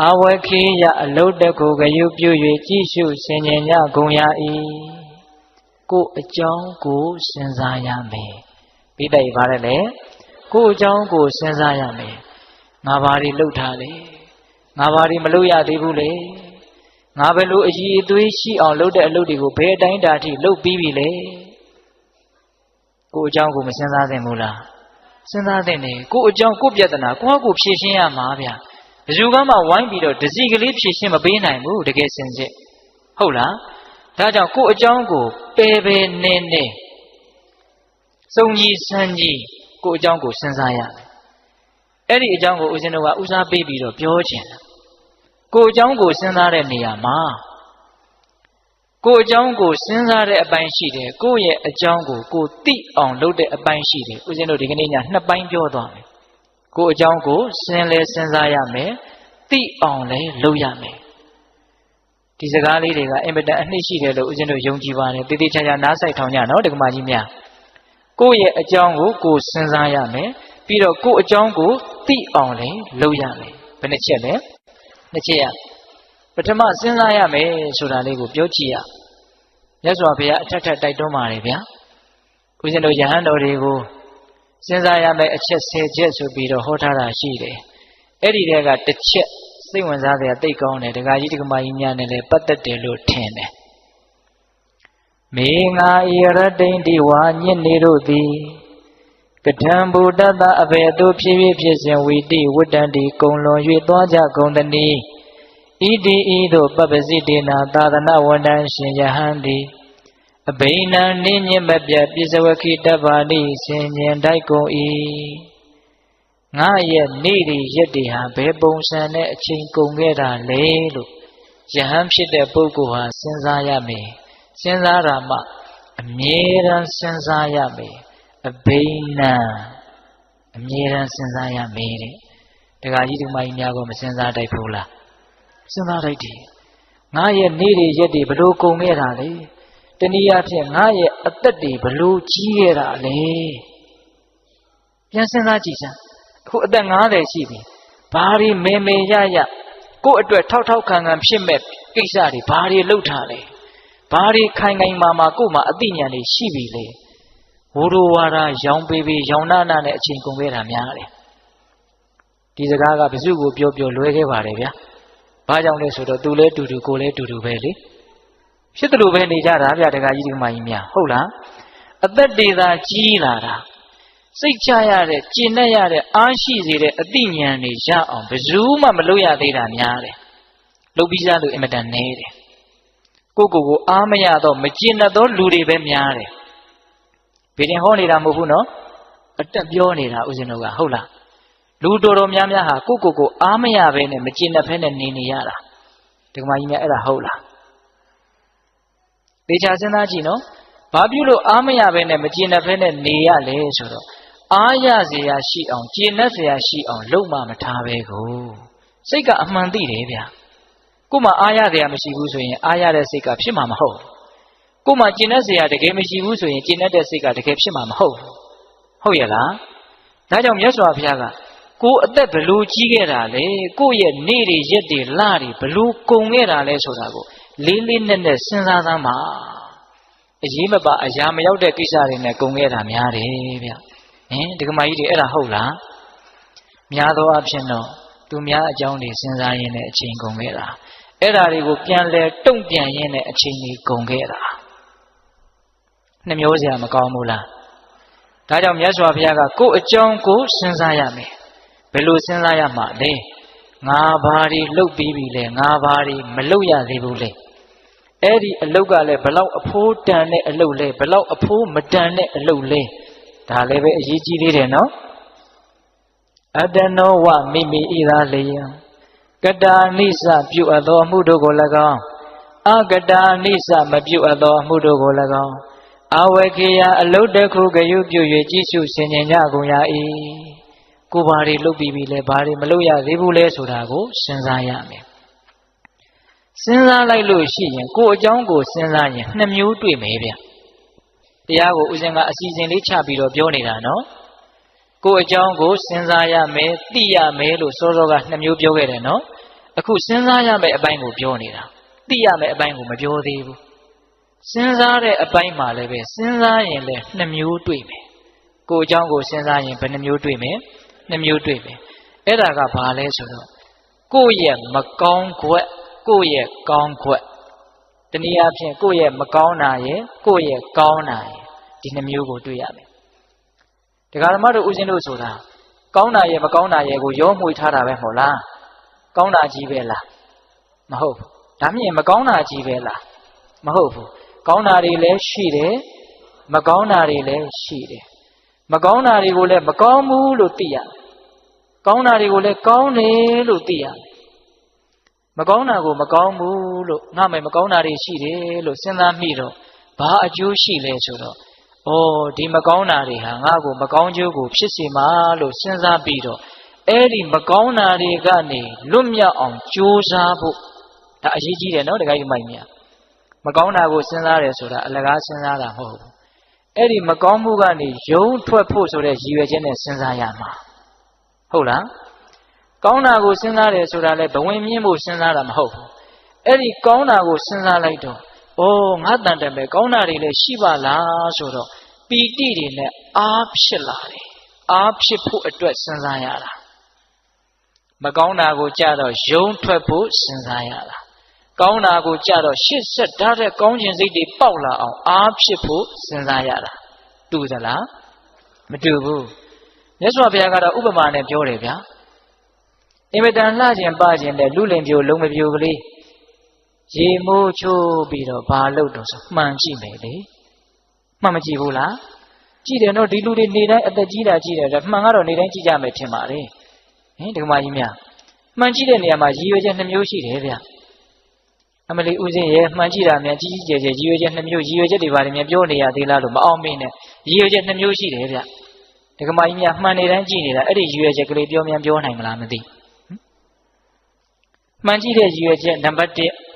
အဝခိယအလုတ္တခုကယုပြု၍ကြည့်ရှုဆင်ခြင်ကြကုန်ရ၏ကိုအကြောင်းကိုစဉ်းစားရမယ်ပြီးတိုက်ပါရလေကိုအကြောင်းကိုစဉ်းစားရမယ်ငါဘာတွေလှုပ်ထားလဲငါဘာတွေမလုပ်ရသေးဘူးလေငါဘယ်လိုအည်အသွေးရှိအောင်လုပ်တဲ့အလုပ်တွေကိုဘယ်အတိုင်းတာထိလုပ်ပြီးပြီလေကိုအကြောင်းကိုမစဉ်းစားသင့်ဘူးလားစဉ်းစားသင့်တယ်ကိုအကြောင်းကိုပြဿနာကိုယ့်ကိုဖြေရှင်းရမှာဗျာဘယ်သူကမှဝိုင်းပြီးတော့ဒစီကလေးဖြေရှင်းမပေးနိုင်ဘူးတကယ်စင်စစ်ဟုတ်လားဒါကြောင့်ကိုအကြောင်းကိုပယ်ပယ်နေနေစုံကြီးစမ်းကြီးကိုအကြောင်းကိုစဉ်းစားရတယ်အဲ့ဒီအကြောင်းကိုဦးဇင်းတို့ကဦးစားပေးပြီးတော့ပြောချင်တယ်ကိုအကြောင်းကိုစဉ်းစားတဲ့နေရာမှာကိုအကြောင်းကိုစဉ်းစားတဲ့အပိုင်းရှိတယ်ကိုရဲ့အကြောင်းကိုကိုသိအောင်လုပ်တဲ့အပိုင်းရှိတယ်ဦးဇင်းတို့ဒီကနေ့ညနှစ်ပိုင်းပြောသွားမယ်ကိုအကြောင်းကိုစဉ်းစားရမယ်သိအောင်လည်းလုပ်ရမယ်ဒီစကားလေးတွေကအင်မတန်အနှစ်ရှိတယ်လို့ဦးဇင်းတို့ယုံကြည်ပါတယ်တည်တည်ချာချာနားဆိုင်ထောင်ကြနော်ဒကမာကြီးများကိုရဲ့အကြောင်းကိုကိုစဉ်းစားရမယ်ပြီးတော့ကိုအကြောင်းကိုသိအောင်လည်းလုပ်ရမယ်ဘယ်နှချက်လဲနှစ်ချက်ရပထမစဉ်းစားရမယ်ဆိုတာလေးကိုပြောကြည့်ရမြတ်စွာဘုရားအထက်ထက်တိုက်တွန်းပါတယ်ဗျာဦးဇင်းတို့ယဟန်တော်တွေကိုစဉ်းစားရမယ်အချက်10ချက်ဆိုပြီးတော့ဟောထားတာရှိတယ်အဲ့ဒီတည်းကတစ်ချက်စိတ်ဝင်စားစရာသိကောင်းတယ်ဒကာကြီးဒကမကြီးများနဲ့လည်းပတ်သက်တယ်လို့ထင်တယ်မေငါဤရတိန်ဒီဝါညစ်နေတို့သည်ကထံဘုဒ္ဓတအဘေတုဖြစ်ဖြစ်စဉ်ဝီတိဝတ္တန္တိကုံလွန်၍သွားကြကုန်တည်းဣတိဤသို့ပပ္ပစိတေနာသာသနာဝန္တံရှင်ယဟန်သည်အဘိနံနိညမပြတ်ပိစဝခိတဗ္ဗာနိဆင်ញင်တိုက်ကုန်၏ငါရဲ့နေ့ဒီရက်တွေဟာဘယ်ပုံစံနဲ့အချိန်ကုန်ခဲ့တာလဲလို့ယဟန်ဖြစ်တဲ့ပုဂ္ဂိုလ်ဟာစဉ်းစားရမယ်စဉ်းစားတာမှအမြဲတမ်းစဉ်းစားရမယ်အဘိနံအမြဲတမ်းစဉ်းစားရမယ်တဲ့ဒကာကြီးဒကာမကြီးများကမစဉ်းစားတတ်ဘူးလားစဉ်းစားလိုက်တယ်ငါရဲ့နေ့တွေရက်တွေဘလို့ကုန်ခဲ့တာလဲတနည်းအားဖြင့်ငါရဲ့အသက်တွေဘလို့ကြီးခဲ့တာလဲပြန်စဉ်းစားကြည့်စမ်းအခုအသက်90ရှိပြီဘာတွေမေမေရရကိုယ့်အတွက်ထောက်ခံဖြစ်မဲ့ကိစ္စတွေဘာတွေလုပ်ထားလဲဘာတွေခိုင်မာကို့မှာအသိဉာဏ်တွေရှိပြီလေဝိုးဝါဒရောင်ပေးရောင်နာနဲ့အချိန်ကုန်ခဲ့တာများတယ်ဒီစကားကဘယ်သူကိုပြောလွဲခဲ့ပါတယ်ဗျာဘာကြောင့်လဲဆိုတော့သူလဲတူတူကိုလဲတူတူပဲလေဖြစ်တယ်လို့ပဲနေကြတာဗျာဒကာကြီးဒီမကြီးများဟုတ်လားအသက်တွေသာကြီးလာတာစိတ်ချရတဲ့ကျင့်တတ်ရတဲ့အားရှိစေတဲ့အသိဉာဏ်တွေရအောင်ဘယ်သူမှမလုပ်ရသေးတာများတယ်လုပ်ပြီးသားလို့အင်မတန်နေတယ်ကိုအားမရတော့မကျင့်တတ်သောလူတွေပဲများတယ်ဘယ်တင်ဟောနေတာမဟုတ်ဘူးနော်အတက်ပြောနေတာဦးဇင်းတို့ကဟုတ်လားလူတော်များများဟာကိုအားမရဘဲနဲ့မကျင့်တတ်ဘဲနဲ့နေရတာဒီကမကြီးများအဲ့ဒါဟုတ်လားသေချာစဉ်းစားကြည့်နော်ဘာဖြစ်လို့အားမရဘဲနဲ့မကျင့်တတ်ဘဲနဲ့နေရလဲဆိုတော့အားရเสียရှိအောင်ကျင့်တတ်เสียရှိအောင်လုပ်မှမထားပဲကိုစိတ်ကအမှန်သိတယ်ဗျာကို့မှာအားရเสียမရှိဘူးဆိုရင်အားရတဲ့စိတ်ကဖြစ်မှာမဟုတ်ကို့မှာကျင့်တတ်เสียတကယ်မရှိဘူးဆိုရင်ကျင့်တတ်တဲ့စိတ်ကတကယ်ဖြစ်မှာမဟုတ်ဟုတ်ရဲ့လားဒါကြောင့်မြတ်စွာဘုရားကကိုအသက်ဘလို့ကြီးခဲ့တာလဲကိုရဲ့နေ့တွေရက်တွေလတွေဘလို့ကုန်ခဲ့တာလဲဆိုတာကိုလေးလေးနက်နက်စဉ်းစားသမ်းပါအရေးမပါအရာမရောက်တဲ့ကိစ္စတွေနဲ့ကုန်ခဲ့တာများတယ်ဗျဒီကမကြီးတွေအဲ့ဒါဟုတ်လားများသောအားဖြင့်တော့သူများအကြောင်းတွေစဉ်းစားရင်းနဲ့အချိန်ကုန်ခဲ့တာအဲ့ဒါတွေကိုပြန်လဲတုံ့ပြန်ရင်းနဲ့အချိန်တွေကုန်ခဲ့တာနှမျိုးစရာမကောင်းဘူးလားဒါကြောင့်မြတ်စွာဘုရားကကိုယ်အကြောင်းကိုစဉ်းစားရမယ်ဘယ်လိုစဉ်းစားရမှာလဲငါဘာတွေလှုပ်ပြီးပြီလဲငါဘာတွေမလှုပ်ရသေးဘူးလဲအဲ့ဒီအလုတ်ကလည်းဘလောက်အဖိုးတန်တဲ့အလုတ်လဲဘလောက်အဖိုးမတန်တဲ့အလုတ်လဲဒါလည်းပဲအရေးကြီးသေးတယ်နော်အတနောဝမိမိဤသာလျင်ကတာနိစ္စပြုအပ်သောအမှုတို့ကို၎င်းအကတာနိစ္စမပြုအပ်သောအမှုတို့ကို၎င်းအဝေခေယအလုတ်တစ်ခုကယုပြု၍ကြည့်ရှုဆင်ခြင်ကြကုန်ရ၏ကိုဘာတွေလုပ်ပြီးပြီလဲဘာတွေမလုပ်ရသေးဘူးလဲဆိုတာကိုစဉ်းစားရမယ် စဉ်းစားလိုက်လို့ရှိရင်ကိုယ်အကြောင်းကိုစဉ်းစားရင်နှစ်မျိုးတွေ့မယ်ဗျတရားကိုဦးဇင်းကအစီအစဉ်လေးချပြီးတော့ပြောနေတာနော်ကိုယ်အကြောင်းကိုစဉ်းစားရမယ်သိရမယ်လို့စောစောကနှစ်မျိုးပြောခဲ့တယ်နော်အခုစဉ်းစားရမယ်အပိုင်းကိုပြောနေတာသိရမယ်အပိုင်းကိုမပြောသေးဘူးစဉ်းစားတဲ့အပိုင်းမှာလည်းပဲစဉ်းစားရင်လည်းနှစ်မျိုးတွေ့မယ်ကိုယ်အကြောင်းကိုစဉ်းစားရင်ဘယ်နှမျိုးတွေ့မယ်နှစ်မျိုးတွေ့မယ်အဲ့ဒါကဘာလဲဆိုတော့ကိုယ့်ရဲ့မကောင်းခွက်ကိုယ့်ရဲ့ကောင်းခွက်တနည်းအားဖြင့်ကိုယ့်ရဲ့မကောင်းတာရဲ့ကိုယ့်ရဲ့ကောင်းတာရဲ့ဒီနှစ်မျိုးကိုတွေ့ရမယ်တရားဓမ္မတို့ဦးဇင်းတို့ဆိုတာကောင်းတာရဲ့မကောင်းတာရဲ့ကိုရောမှွေထားတာပဲမဟုတ်လားကောင်းတာကြီးပဲလားမဟုတ်ဘူးဒါမြင်မကောင်းတာကြီးပဲလားမဟုတ်ဘူးကောင်းတာတွေလည်းရှိတယ်မကောင်းတာတွေလည်းရှိတယ်မကောင်းတာတွေကိုလည်းမကောင်းဘူးလို့သိရတယ်ကောင်းတာတွေကိုလည်းကောင်းတယ်လို့သိရတယ်မကောင်းတာကိုမကောင်းဘူးလို့ငါမယ်မကောင်းတာတွေရှိတယ်လို့စဉ်းစားမိတော့ဘာအကျိုးရှိလဲဆိုတော့ဒီမကောင်းတာတွေဟာငါ့ကိုမကောင်းကျိုးကိုဖြစ်စေမှာလို့စဉ်းစားပြီးတော့အဲ့ဒီမကောင်းတာတွေကနေလွတ်မြောက်အောင်ကြိုးစားဖို့ဒါအရေးကြီးတယ်နော်တခါကြီးမိုက်မြမကောင်းတာကိုစဉ်းစားတယ်ဆိုတာအလကားစဉ်းစားတာမဟုတ်ဘူးအဲ့ဒီမကောင်းမှုကနေယုံထွက်ဖို့ဆိုတဲ့ရည်ရွယ်ချက်နဲ့စဉ်းစားရမှာဟုတ်လားကောင်းတာကိုစဉ်းစားတယ်ဆိုတာလည်းဘဝင်မြင့်ဖို့စဉ်းစားတာမဟုတ်ဘူးအဲ့ဒီကောင်းတာကိုစဉ်းစားလိုက်တော့ငါတန်တယ်ပဲကောင်းတာတွေလည်းရှိပါလားဆိုတော့ပီတိတွေနဲ့အားဖြစ်လာတယ်အားဖြစ်ဖို့အတွက်စဉ်းစားရတာမကောင်းတာကိုကြတော့ယုံထွက်ဖို့စဉ်းစားရတာကောင်းတာကိုကြတော့ရှစ်ဆက်ဓာတ်တဲ့ကောင်းခြင်းစိတ်တွေပေါက်လာအောင်အားဖြစ်ဖို့စဉ်းစားရတာတူသလားမတူဘူးမြတ်စွာဘုရားကတော့ဥပမာနဲ့ပြောတယ်ဗျာအင်မတန်လှခြင်းပခြင်းနဲ့လူလင်ပြိုလုံးမပြိုကလေးရေမိုးချိုးပြီးတော့ဘာလုပ်တော့ဆိုမှန်ကြည့်မယ်လေမှန်မကြည့်ဘူးလားကြည့်တယ်နော်ဒီလူတွေနေတိုင်းအသက်ကြီးတာကြည့်တယ်မှန်ကတော့နေတိုင်းကြည့်ကြမယ်ထင်ပါလေဒီမှာကြီးများမှန်ကြည့်တဲ့နေရာမှာရည်ရွယ်ချက်နှစ်မျိုးရှိတယ်ဗျအမလီဦးစင်းရဲ့မှန်ကြည့်တာများကြီးကြီးကျယ်ကျယ်ရည်ရွယ်ချက်နှစ်မျိုးရည်ရွယ်ချက်တွေဘာတွေများပြောနေရသေးလားလို့မအောင်မင်းနဲ့ရည်ရွယ်ချက်နှစ်မျိုးရှိတယ်ဗျဒီကမာကြီးများမှန်နေတိုင်းကြည့်နေတာအဲ့ဒီရည်ရွယ်ချက်ကလေးပြောနိုင်မလားမသိမှန်ကြည့်တဲ့ရည်ရွယ်ချက်နံပါတ်1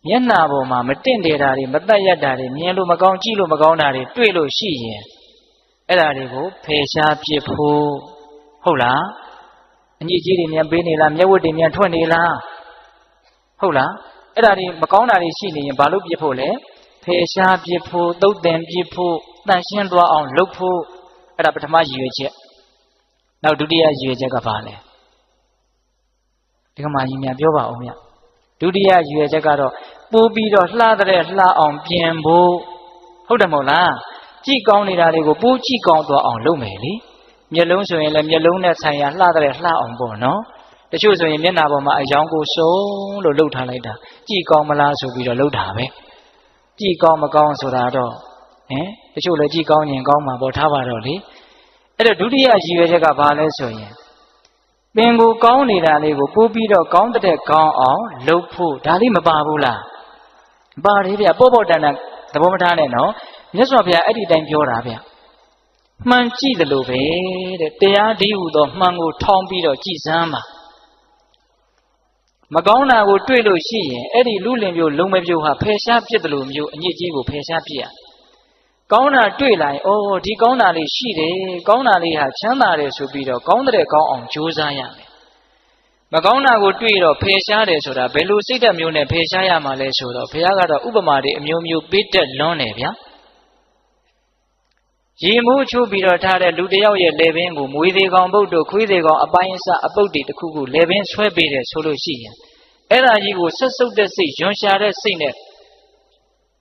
မျက်နှာပေါ်မှာမတင့်တယ်တာတွေမတက်ရတာတွေမြင်လို့မကောင်းကြည့်လို့မကောင်းတာတွေတွေ့လို့ရှိရင်အဲ့ဒါတွေကိုဖယ်ရှားပစ်ဖို့ဟုတ်လားအညစ်အကြေးတွေမြန်ပေးနေလားမျက်ဝတ်တွေမြန်ထွက်နေလားဟုတ်လားအဲ့ဒါတွေမကောင်းတာတွေရှိနေရင်ဘာလို့ပစ်ဖို့လဲဖယ်ရှားပစ်ဖို့သုတ်သင်ပစ်ဖို့တန့်ရှင်းသွားအောင်လုပ်ဖို့အဲ့ဒါပထမရည်ရွယ်ချက်နောက်ဒုတိယရည်ရွယ်ချက်ကဘာလဲဒီကမာကြီးများပြောပါဦးမြတ်ဒုတိယရည်ရွယ်ချက်ကတော့ပိုးပြီးတော့လှတဲ့လှအောင်ပြင်ဖို့ဟုတ်တယ်မဟုတ်လားကြည့်ကောင်းနေတာတွေကိုပိုးကြည့်ကောင်းသွားအောင်လုပ်မယ်လေမျက်လုံးဆိုရင်လည်းမျက်လုံးနဲ့ဆိုင်ရာလှတဲ့လှအောင်ပေါ့နော်တချို့ဆိုရင်မျက်နှာပေါ်မှာအယောင်ကိုစုံလို့လှုပ်ထားလိုက်တာကြည့်ကောင်းမလားဆိုပြီးတော့လှုပ်တာပဲကြည့်ကောင်းမကောင်းဆိုတာတော့တချို့လည်းကြည့်ကောင်းရင်ကောင်းမှာပေါ့ထားပါတော့လေအဲ့တော့ဒုတိယရည်ရွယ်ချက်ကဘာလဲဆိုရင်ပင်ကိုကောင်းနေတာလေးကိုပိုးပြီးတော့ကောင်းတဲ့ကောင်းအောင်လုပ်ဖို့ဒါလေးမပါဘူးလားပါတယ်ဗျပေါ့ပေါ့တန်တန်သဘောမထားနဲ့နော်မြတ်စွာဘုရားအဲ့ဒီတိုင်းပြောတာဗျမှန်ကြည့်တယ်လို့ပဲတဲ့တရားဒီဟုသောမှန်ကိုထောင်းပြီးတော့ကြည်စမ်းပါမကောင်းတာကိုတွေ့လို့ရှိရင်အဲ့ဒီလူလင်ပြိုလုံးမပြိုဟာဖယ်ရှားပြစ်တယ်လို့မျိုးအညစ်အကြေးကိုဖယ်ရှားပြစ်ရကောင်းတာတွေ့လာရင်ဒီကောင်းတာလေးရှိတယ်ကောင်းတာလေးဟာချမ်းသာတယ်ဆိုပြီးတော့ကောင်းတဲ့ကောင်းအောင်ကြိုးစားရမယ်မကောင်းတာကိုတွေ့တော့ဖယ်ရှားတယ်ဆိုတာဘယ်လိုစိတ်ဓာတ်မျိုးနဲ့ဖယ်ရှားရမှာလဲဆိုတော့ဘုရားကတော့ဥပမာတွေအမျိုးမျိုးပေးတတ်လွန်းတယ်ဗျာရေမိုးချိုးပြီးတော့ထားတဲ့လူတယောက်ရဲ့လေပင်ကိုမွေးသေးကောင်ပုတ်တို့ခွေးသေးကောင်အပိုင်းအစအပုတ်တွေတစ်ခုခုလေပင်ဆွဲပေးတယ်ဆိုလို့ရှိရင်အဲ့ဒါကြီးကိုဆက်စုပ်တဲ့စိတ်ရွံရှာတဲ့စိတ်နဲ့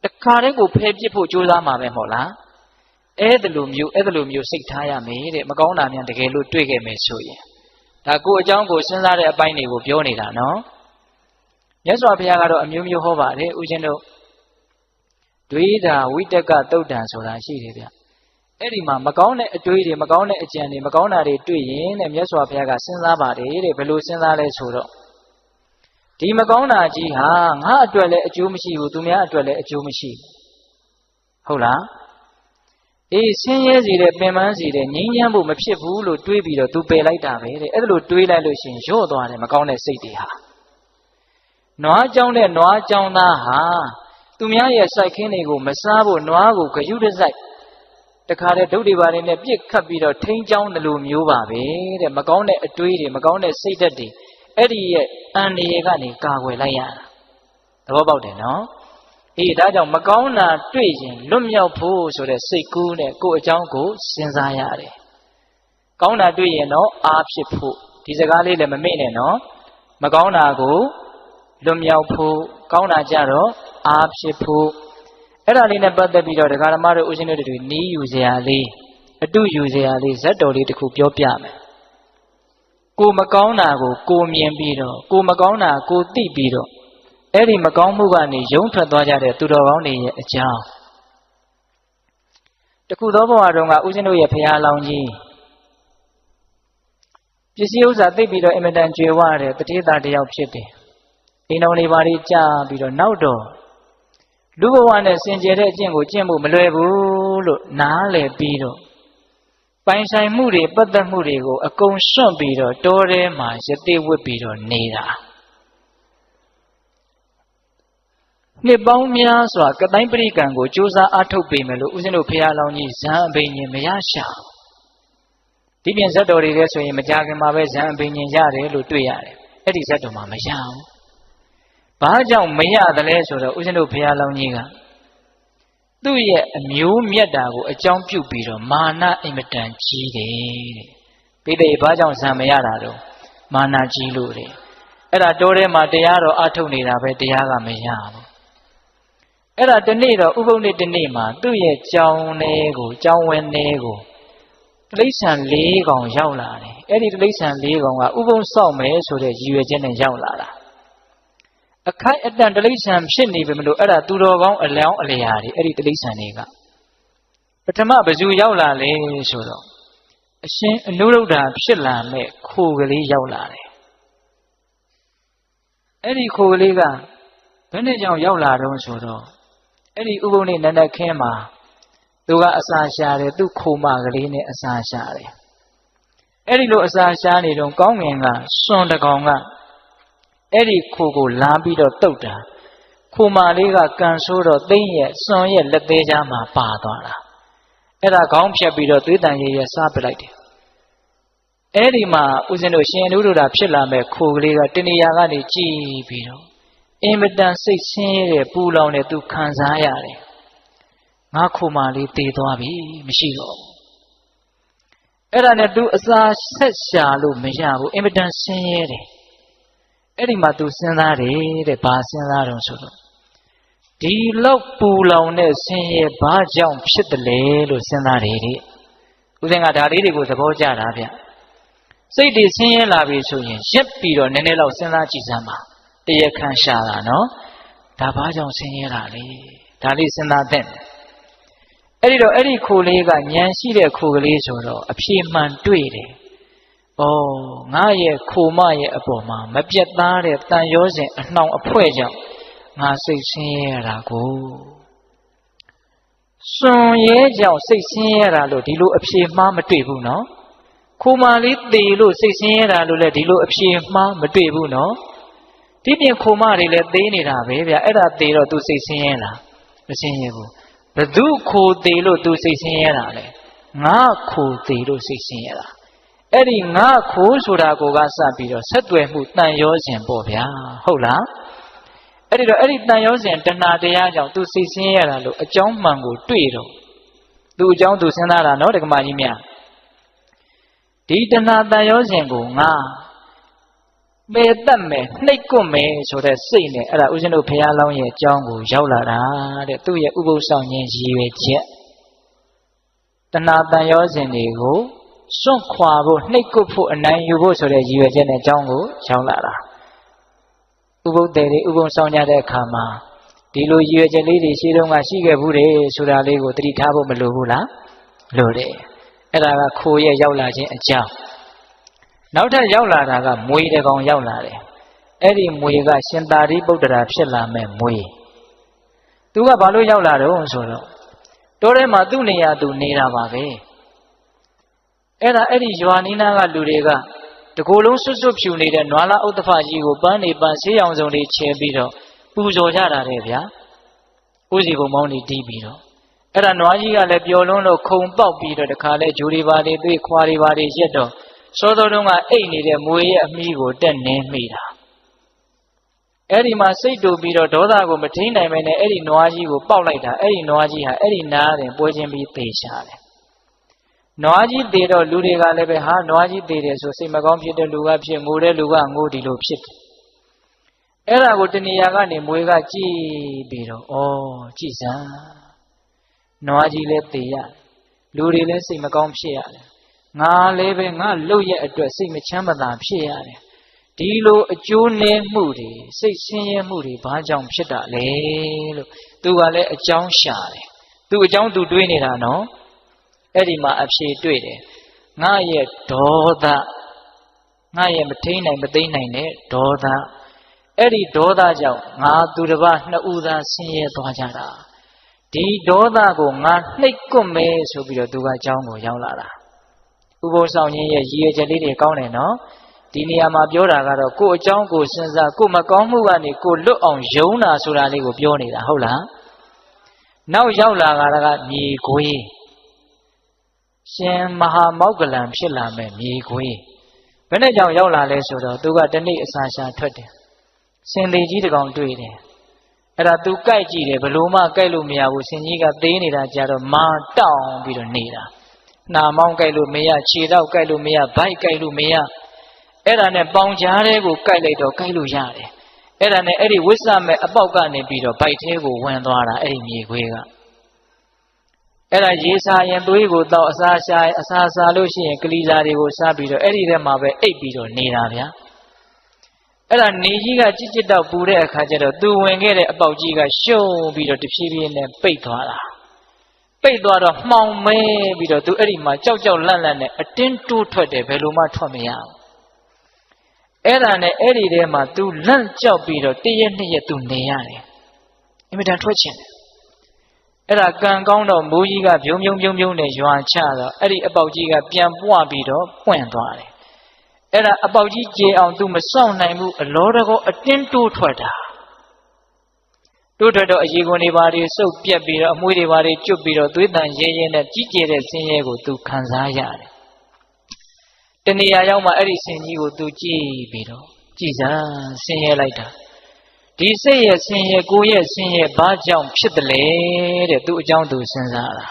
တခါတည်းကိုဖယ်ပစ်ဖို့ကြိုးစားမှာပဲမဟုတ်လားအဲ့ဒါလိုမျိုးစိတ်ထားရမယ်တဲ့မကောင်းတာများတကယ်လို့တွေ့ခဲ့မယ်ဆိုရင်ဒါကိုအကြောင်းကိုစဉ်းစားတဲ့အပိုင်းတွေကိုပြောနေတာနော်မြတ်စွာဘုရားကတော့အမျိုးမျိုးဟောပါတယ်ဦးဇင်းတို့ဒွေတာဝိတကသုတ်တံဆိုတာရှိတယ်ဗျအဲ့ဒီမှာမကောင်းတဲ့အတွေးတွေမကောင်းတဲ့အကြံတွေမကောင်းတာတွေတွေ့ရင်တဲ့မြတ်စွာဘုရားကစဉ်းစားပါတယ်တဲ့ဘယ်လိုစဉ်းစားလဲဆိုတော့ဒီမကောင်းတာကြီးဟာငါအတွက်လည်းအကျိုးမရှိဘူးသူများအတွက်လည်းအကျိုးမရှိဟုတ်လားဆင်းရဲစေတဲ့ပင်ပန်းစေတဲ့ငြိမ်းချမ်းဖို့မဖြစ်ဘူးလို့တွေးပြီးတော့သူပယ်လိုက်တာပဲတဲ့အဲ့ဒါလိုတွေးလိုက်လို့ရှိရင်ရော့သွားတယ်မကောင်းတဲ့စိတ်တွေဟာ နွားကြောင်းတဲ့နွားကြောင်းသားဟာသူများရဲ့စိုက်ခင်းတွေကိုမစားဖို့နွားကိုဂယုတစိုက်တခါတည်းဒုတ်တွေပါနေနဲ့ပြစ်ခတ်ပြီးတော့ထိန်းချောင်းတယ်လို့မျိုးပါပဲတဲ့မကောင်းတဲ့အတွေးတွေမကောင်းတဲ့စိတ်ဓာတ်တွေအဲ့ဒီရဲ့အန္တရာယ်ကနေကာကွယ်လိုက်ရတာသဘောပေါက်တယ်နော်အေးဒါကြောင့်မကောင်းတာတွေ့ရင်လွတ်မြောက်ဖို့ဆိုတဲ့စိတ်ကူးနဲ့ကိုယ့်အကြောင်းကိုစဉ်းစားရတယ်ကောင်းတာတွေ့ရင်တော့အားဖြစ်ဖို့ဒီစကားလေးလည်းမမေ့နဲ့နော်မကောင်းတာကိုလွတ်မြောက်ဖို့ကောင်းတာကြတော့အားဖြစ်ဖို့အဲ့ဒါလေးနဲ့ပတ်သက်ပြီးတော့ဒကာဓမ္မတို့ဦးဇင်းတို့တွေနီးယူစရာလေးအတုယူစရာလေးဇတ်တော်လေးတစ်ခုပြောပြမယ်ကိုမကောင်းတာကိုကိုမြင်ပြီးတော့ကိုမကောင်းတာကိုသိပြီးတော့အဲ့ဒီမကောင်းမှုကနေယုံထွက်သွားကြတဲ့သူတော်ကောင်းတွေရဲ့အကြောင်းတခုသောဘဝတုန်းကဦးဇင်းတို့ရဲ့ဖရာလောင်ကြီးပစ္စည်းဥစ္စာသိပြီးတော့အင်မတန်ကြွယ်ဝတဲ့တတိသားတယောက်ဖြစ်တယ်အိမ်တော်လေးပါးကြီးကြာပြီးတော့နောက်တော့လူဘဝနဲ့စင်ကြယ်တဲ့အကျင့်ကိုကျင့်ဖို့မလွယ်ဘူးလို့နားလည်ပြီးတော့ပိုင်ဆိုင်မှုတွေပတ်သက်မှုတွေကိုအကုန်စွန့်ပြီးတော့တောထဲမှာရသေးဝစ်ပြီးတော့နေတာနှစ်ပေါင်းများစွာကတိုင်းပရိကံကိုစူးစမ်းအားထုတ်ပေမယ်လို့ဦးဇင်းတို့ဖရာလောင်ကြီးဇံအဘိညာဉ်မရရှာဒီပြင်ဇတ်တော်တွေလည်းဆိုရင်မကြခင်မှာပဲဇံအဘိညာဉ်ရတယ်လို့တွေ့ရတယ်အဲ့ဒီဇတ်တော်မှာမရဘူးဘာကြောင့်မရတယ်လဲဆိုတော့ဦးဇင်းတို့ဘုရားလောင်းကြီးကသူ့ရဲ့အမျိုးမြတ်တာကိုအကြောင်းပြုပြီးတော့မာနအင်မတန်ကြီးတယ်တဲ့ပိဋိဘာကြောင့်ဇံမရတာတော့မာနကြီးလို့တဲ့အဲ့ဒါတောထဲမှာတရားတော်အထုတ်နေတာပဲတရားကမရဘူးအဲ့ဒါတနေ့တော့ဥပုသ်နေ့တနေ့မှာသူ့ရဲ့ကြောင်းလေးကိုကြောင်းဝင်းလေးကိုတိရစ္ဆာန်၄ကောင်ရောက်လာတယ်အဲ့ဒီတိရစ္ဆာန်၄ကောင်ကဥပုသ်ဆောက်မယ်ဆိုတဲ့ရည်ရွယ်ချက်နဲ့ရောက်လာတာအခိုက်အတန့်တိရစ္ဆာန်ဖြစ်နေပြီမလို့အဲ့ဒါသူတော်ကောင်းအလောင်းအလျာတွေအဲ့ဒီတိရစ္ဆာန်တွေကပထမဘယ်သူရောက်လာလဲဆိုတော့အရှင်အနုရုဒ္ဓဖြစ်လာမဲ့ခိုကလေးရောက်လာတယ်အဲ့ဒီခိုကလေးကဘယ်နဲ့ကြောင့်ရောက်လာတော့ဆိုတော့အဲ့ဒီဥပုသ်နေ့နန္ဒခင်းမှာသူကအစာရှာတယ်သူ့ခိုမကလေးနဲ့အစာရှာတယ်အဲ့ဒီလိုအစာရှာနေတော့ကောင်းငင်ကစွန်တကောင်ကအဲ့ဒီခိုကိုလာပြီးတော့တုတ်တာခိုမလေးကကန်ဆိုးတော့သိမ့်ရဲ့စွန်ရဲ့လက်သေးကြားမှာပါသွားတာအဲ့ဒါခေါင်းဖြတ်ပြီးတော့သွေးတန်ရည်ရစားပလိုက်တယ်အဲ့ဒီမှာဦးဇင်းတို့ရှင်အနုရုဒ္ဓဖြစ်လာမဲ့ခိုကလေးကတဏှာကနေကြည်ပြီးတော့အင်မတန်စိတ်ဆင်းရဲတဲ့ပူလောင်တဲ့သူခံစားရတယ်ငါခိုမလေးတည်သွားပြီမရှိတော့အဲ့ဒါနဲ့သူအစာဆက်ရှာလို့မရဘူးအင်မတန်ဆင်းရဲတယ်အဲ့ဒီမှာသူစဉ်းစားတယ်တဲ့ဘာစဉ်းစားတော့ဆိုတော့ဒီလောက်ပူလောင်တဲ့ဆင်းရဲဘာကြောင့်ဖြစ်တယ်လဲလို့စဉ်းစားတယ်တဲ့ဦးဇင်းကဒါလေးတွေကိုသဘောကျတာဗျစိတ်တွေဆင်းရဲလာပြီဆိုရင်ရက်ပြီးတော့နည်းနည်းလောက်စဉ်းစားကြည့်စမ်းပါတရားခံရှာတာနော်ဒါဘာကြောင့်ဆင်းရဲတာလဲဒါလေးစဉ်းစားတဲ့အဲ့ဒီတော့အဲ့ဒီခိုလေးကဉာဏ်ရှိတဲ့ခိုကလေးဆိုတော့အဖြေမှန်တွေ့တယ်။ဩငါရဲ့ခိုမရဲ့အပေါ်မှာမပြတ်သားတဲ့တန်ရောစဉ်အနှောင်အဖွဲ့ကြောင့်ငါစိတ်ဆင်းရဲရတာကိုစွန်ရဲကြောင့်စိတ်ဆင်းရဲတာလို့ဒီလိုအဖြေမှားမတွေ့ဘူးနော်။ခိုမလေးသေလို့စိတ်ဆင်းရဲတာလို့လည်းဒီလိုအဖြေမှားမတွေ့ဘူးနော်။ဒီပြင်ခိုမတွေလည်းသေနေတာပဲဗျ။အဲ့ဒါသေတော့သူစိတ်ဆင်းရဲလားမဆင်းရဲဘူး။ဘသူခိုသေးလို့သူစိတ်ဆင်းရဲတာလဲငါခိုသေးလို့စိတ်ဆင်းရဲတာအဲ့ဒီငါခိုဆိုတာကိုကစပြီးတော့ဆက်သွယ်မှုတန်ရောစဉ်ပေါ့ဗျာဟုတ်လားအဲ့ဒီတော့အဲ့ဒီတန်ရောစဉ်တဏှာတရားကြောင့်သူစိတ်ဆင်းရဲတာလို့အကြောင်းမှန်ကိုတွေ့တော့သူအကြောင်းသူစဉ်းစားတာနော်ဒကမကြီးများဒီတဏှာတန်ရောစဉ်ကိုငါပေတတ်မယ်နှိပ်ကွမယ်ဆိုတဲ့စိတ်နဲ့အဲ့ဒါဦးဇင်းတို့ဘုရားလောင်းရဲ့အကြောင်းကိုရောက်လာတာတဲ့သူ့ရဲ့ဥပုသ်ဆောင်ခြင်းရည်ရွယ်ချက်တဏှာတန်ရောစဉ်တွေကိုစွန့်ခွာဖို့နှိပ်ကွဖို့အနိုင်ယူဖို့ဆိုတဲ့ရည်ရွယ်ချက်နဲ့အကြောင်းကိုရောက်လာတာဥပုသ်တွေဥပုသ်ဆောင်ကြတဲ့အခါမှာဒီလိုရည်ရွယ်ချက်လေးတွေရှေးတုန်းကရှိခဲ့ဘူးတယ်ဆိုတာလေးကိုသတိထားဖို့မလိုဘူးလားလိုတယ်အဲ့ဒါကခိုးရဲ့ရောက်လာခြင်းအကြောင်းနောက်ထပ်ရောက်လာတာကမွေတကောင်ရောက်လာတယ်အဲ့ဒီမွေကရှင်သာရိပုတ္တရာဖြစ်လာမဲ့မွေသူကဘာလို့ရောက်လာတော့ဆိုတော့တောထဲမှာသူ့နေရာသူနေတာပါပဲအဲ့ဒါအဲ့ဒီရွာနီးနားကလူတွေက တကူလုံးစွတ်စွတ်ဖြူနေတဲ့နွားလားဥဒ္ဒဖကြီးကိုပန်းနေပန်းဆေးရောင်စုံလေးချဲပြီးတော့ပူဇော်ကြတာတဲ့ဗျာဥစီကုံမောင်းနေတီးပြီးတော့အဲ့ဒါနွားကြီးကလည်းပျော်လွန်းလို့ခုံပေါက်ပြီးတော့တခါလဲဂျိုတွေပါတွေတွေ့ခွာတွေပါတွေရက်တော့စောစောတုန်းကအိတ်နေတဲ့မွေရဲ့အမီးကိုတက်နေမိတာအဲ့ဒီမှာစိတ်တူပြီးတော့ဒေါသကိုမထိန်နိုင်မဲနဲ့အဲ့ဒီနွားကြီးကိုပေါက်လိုက်တာအဲ့ဒီနွားကြီးဟာအဲ့ဒီနားတင်ပွဲချင်းပြီးသေရှာတယ်နွားကြီးသေတော့လူတွေကလည်းပဲဟာနွားကြီးသေတယ်ဆိုစိတ်မကောင်းဖြစ်တဲ့လူကဖြစ်ငိုတဲ့လူကငိုဒီလိုဖြစ်တယ်အဲ့ဒါကိုတဏှာကနေမွေကကြည့်ပြီးတော့ဩကြည်စမ်းနွားကြီးလည်းသေရလူတွေလည်းစိတ်မကောင်းဖြစ်ရတယ်ငါလည်းပဲငါလှုပ်ရဲ့အတွက်စိတ်မချမ်းသာဖြစ်ရတယ်ဒီလိုအကျိုးနည်းမှုတွေစိတ်ဆင်းရဲမှုတွေဘာကြောင့်ဖြစ်တာလဲလို့သူကလည်းအကြောင်းရှာတယ်သူအကြောင်းသူတွေးနေတာနော်အဲ့ဒီမှာအဖြေတွေ့တယ်ငါရဲ့ဒေါသငါရဲ့မထိန်နိုင်မသိမ့်နိုင်တဲ့ဒေါသအဲ့ဒီဒေါသကြောင့်ငါသူတစ်ပါးနှစ်ဦးသာဆင်းရဲသွားကြတာဒီဒေါသကိုငါနှိပ်ကွမယ်ဆိုပြီးတော့သူကအကြောင်းကိုရောက်လာတာဥပုသ်ဆောင်ခြင်းရဲ့ရည်ရွယ်ချက်လေးတွေကောင်းတယ်နော်ဒီနေရာမှာပြောတာကတော့ကိုယ်အကြောင်းကိုစဉ်းစားကိုယ်မကောင်းမှုကနေကိုယ်လွတ်အောင်ယုံတာဆိုတာလေးကိုပြောနေတာဟုတ်လားနောက်ရောက်လာတာကမြေခွေးရှင်မဟာမောက္ကလံဖြစ်လာမဲ့မြေခွေးဘယ်နဲ့ကြောင့်ရောက်လာလဲဆိုတော့သူကတနေ့အစာရှာထွက်တယ်စင်သေးကြီးတကောင်တွေ့တယ်အဲ့ဒါသူကြိုက်ကြည့်တယ်ဘလို့မှကြိုက်လို့မရဘူးစင်ကြီးကသေးနေတာကြတော့မာတောင်းပြီးတော့နေတာနှာမောင်းကြိုက်လို့မရခြေတော့ကြိုက်လို့မရဗိုက်ကြိုက်လို့မရအဲ့ဒါနဲ့ပေါင်ကြားတဲ့ကိုကြိုက်လိုက်တော့ကြိုက်လို့ရတယ်အဲ့ဒါနဲ့အဲ့ဒီဝိဆမဲ့အပေါက်ကနေပြီးတော့ဗိုက်သေးကိုဝင်သွားတာအဲ့ဒီမြေခွေးကအဲ့ဒါရေစာရင်သွေးကိုတော့အစာရှာအစာစားလို့ရှိရင်ကလီစာတွေကိုစားပြီးတော့အဲ့ဒီထဲမှာပဲအိပ်ပြီးတော့နေတာဗျာအဲ့ဒါနေကြီးကကြစ်ကြစ်တော့ပူတဲ့အခါကျတော့သူဝင်ခဲ့တဲ့အပေါက်ကြီးကရှုံပြီးတော့တဖြည်းဖြည်းနဲ့ပိတ်သွားတာပိတ်သွားတော့မှောင်မဲပြီးတော့သူအဲ့ဒီမှာကြောက်ကြောက်လန့်လန့်နဲ့အတင်းတိုးထွက်တယ်ဘယ်လိုမှထွက်မရဘူးအဲ့ဒါနဲ့အဲ့ဒီထဲမှာသူလန့်ကြောက်ပြီးတော့တရက်နှစ်ရက်သူနေရတယ်အင်မတန်ထွက်ချင်တယ်အဲ့ဒါကံကောင်းတော့မိုးကြီးကပြုံးနဲ့ရွာချတော့အဲ့ဒီအပေါက်ကြီးကပြန်ပွားပြီးတော့ပွင့်သွားတယ်အဲ့ဒါအပေါက်ကြီးကျေအောင်သူမစောင့်နိုင်ဘူးအလောတကောအတင်းတိုးထွက်တာတိုးထွက်တော့အရေခွန်တွေပါတွေစုပ်ပြက်ပြီးတော့အမွှေးတွေပါတွေကျွတ်ပြီးတော့သွေးတန်ရဲရဲနဲ့ကြီးကျယ်တဲ့ဆင်းရဲကိုသူခံစားရတယ်တဏှာရောက်မှအဲ့ဒီဆင်းကြီးကိုသူကြည့်ပြီးတော့ကြည်စမ်းဆင်းရဲလိုက်တာဒီစိတ်ရဲ့ဆင်းရဲကိုယ်ရဲ့ဆင်းရဲဘာကြောင့်ဖြစ်တယ်လဲတဲ့သူအကြောင်းသူစဉ်းစားတာ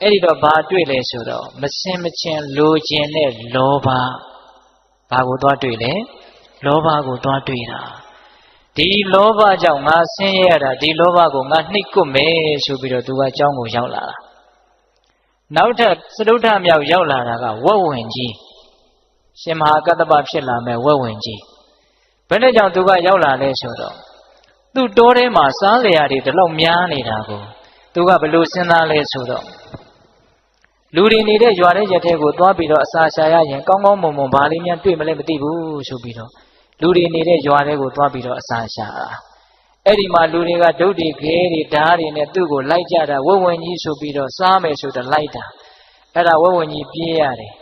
အဲ့ဒီတော့ဘာတွေ့လဲဆိုတော့မစင်မချင်းလိုချင်တဲ့လောဘဘာကိုသွားတွေ့လဲလောဘကိုသွားတွေ့တာဒီလောဘကြောင့်ငါဆင်းရဲရတာဒီလောဘကိုငါနှိပ်ကွပ်မယ်ဆိုပြီးတော့သူကအကြောင်းကိုရောက်လာတာနောက်ထပ်စတုထမြောက်ရောက်လာတာကဝက်ဝင်ကြီးရှင်မဟာကတ္တပဖြစ်လာမဲ့ဝက်ဝင်ကြီးဘယ်နဲ့ကြောင့်သူကရောက်လာလဲဆိုတော့သူ့တောထဲမှာစားလျာတွေဒီလောက်များနေတာကိုသူကဘယ်လိုစဉ်းစားလဲဆိုတော့လူတွေနေတဲ့ရွာတဲ့ရက်ထဲကိုသွားပြီးတော့အစာရှာရရင်ကောင်းကောင်းမွန်မွန်ဘာလေးများတွေ့မလဲမသိဘူးဆိုပြီးတော့လူတွေနေတဲ့ရွာထဲကိုသွားပြီးတော့အစာရှာတာအဲ့ဒီမှာလူတွေကဒုတ်တွေခဲတွေဓာတ်တွေနဲ့သူ့ကိုလိုက်ကြတာဝက်ဝင်ကြီးဆိုပြီးတော့စားမယ်ဆိုတော့လိုက်တာအဲ့ဒါဝက်ဝင်ကြီးပြေးရတယ်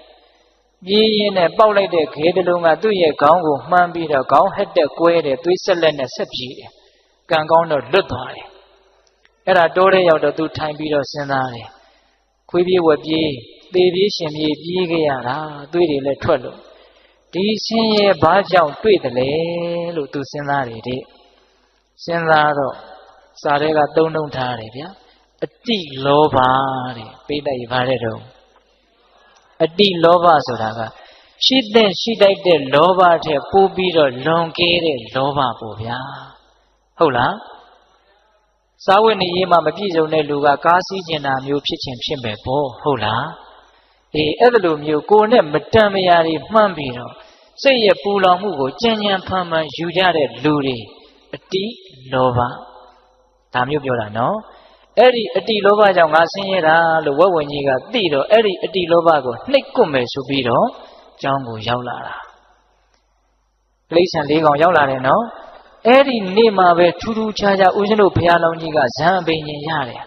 ပြေးရင်းနဲ့ပေါက်လိုက်တဲ့ခဲတလုံးကသူ့ရဲ့ခေါင်းကိုမှန်းပြီးတော့ခေါင်းဟက်တက်ကွဲတယ်သွေးဆက်လက်နဲ့ဆက်ပြေးတယ်ကံကောင်းတော့လွတ်သွားတယ်အဲ့ဒါတိုးတဲ့ရောက်တော့သူထိုင်ပြီးတော့စဉ်းစားတယ်ခွေးပြေးဝက်ပြေးသေပြေးရှင်ပြေးပြေးခဲ့ရတာသွေးတွေလည်းထွက်လို့ဒီဆင်းရဲဘာကြောင့်တွေ့တယ်လဲလို့သူစဉ်းစားတယ်တဲ့စဉ်းစားတော့စာထဲကသုံးနှုံထားတယ်ဗျာအတိလောဘတဲ့ပိဋကဘာတဲ့တော့အတိလောဘဆိုတာကရှိတဲ့ရှိတိုက်တဲ့လောဘထက်ပိုပြီးတော့လွန်ကဲတဲ့လောဘပေါ့ဗျာဟုတ်လားစာဝတ်နေရေးမှာမပြည့်စုံတဲ့လူကကားစီးကျင်တာမျိုးဖြစ်ချင်ဖြစ်မယ်ပေါ့ဟုတ်လားအေးအဲ့လိုမျိုးကိုယ်နဲ့မတန်မရာတွေမှန်းပြီးတော့စိတ်ရဲ့ပူလောင်မှုကိုကြံ့ကြံ့ဖန်ဖန်ယူကြတဲ့လူတွေအတိလောဘဒါမျိုးပြောတာနော်အဲ့ဒီအတိလောဘကြောင့်ငါဆင်းရဲတာလို့ဝက်ဝင်ကြီးကသိတော့အဲ့ဒီအတိလောဘကိုနှိပ်ကွပ်မယ်ဆိုပြီးတော့ကျောင်းကိုရောက်လာတာတိရစ္ဆာန်၄ကောင်ရောက်လာတယ်နော်အဲ့ဒီနေ့မှာပဲထူးထူးခြားခြားဦးဇင်းတို့ဘုရားလောင်းကြီးကဇံအပိန်ရင်ရတယ်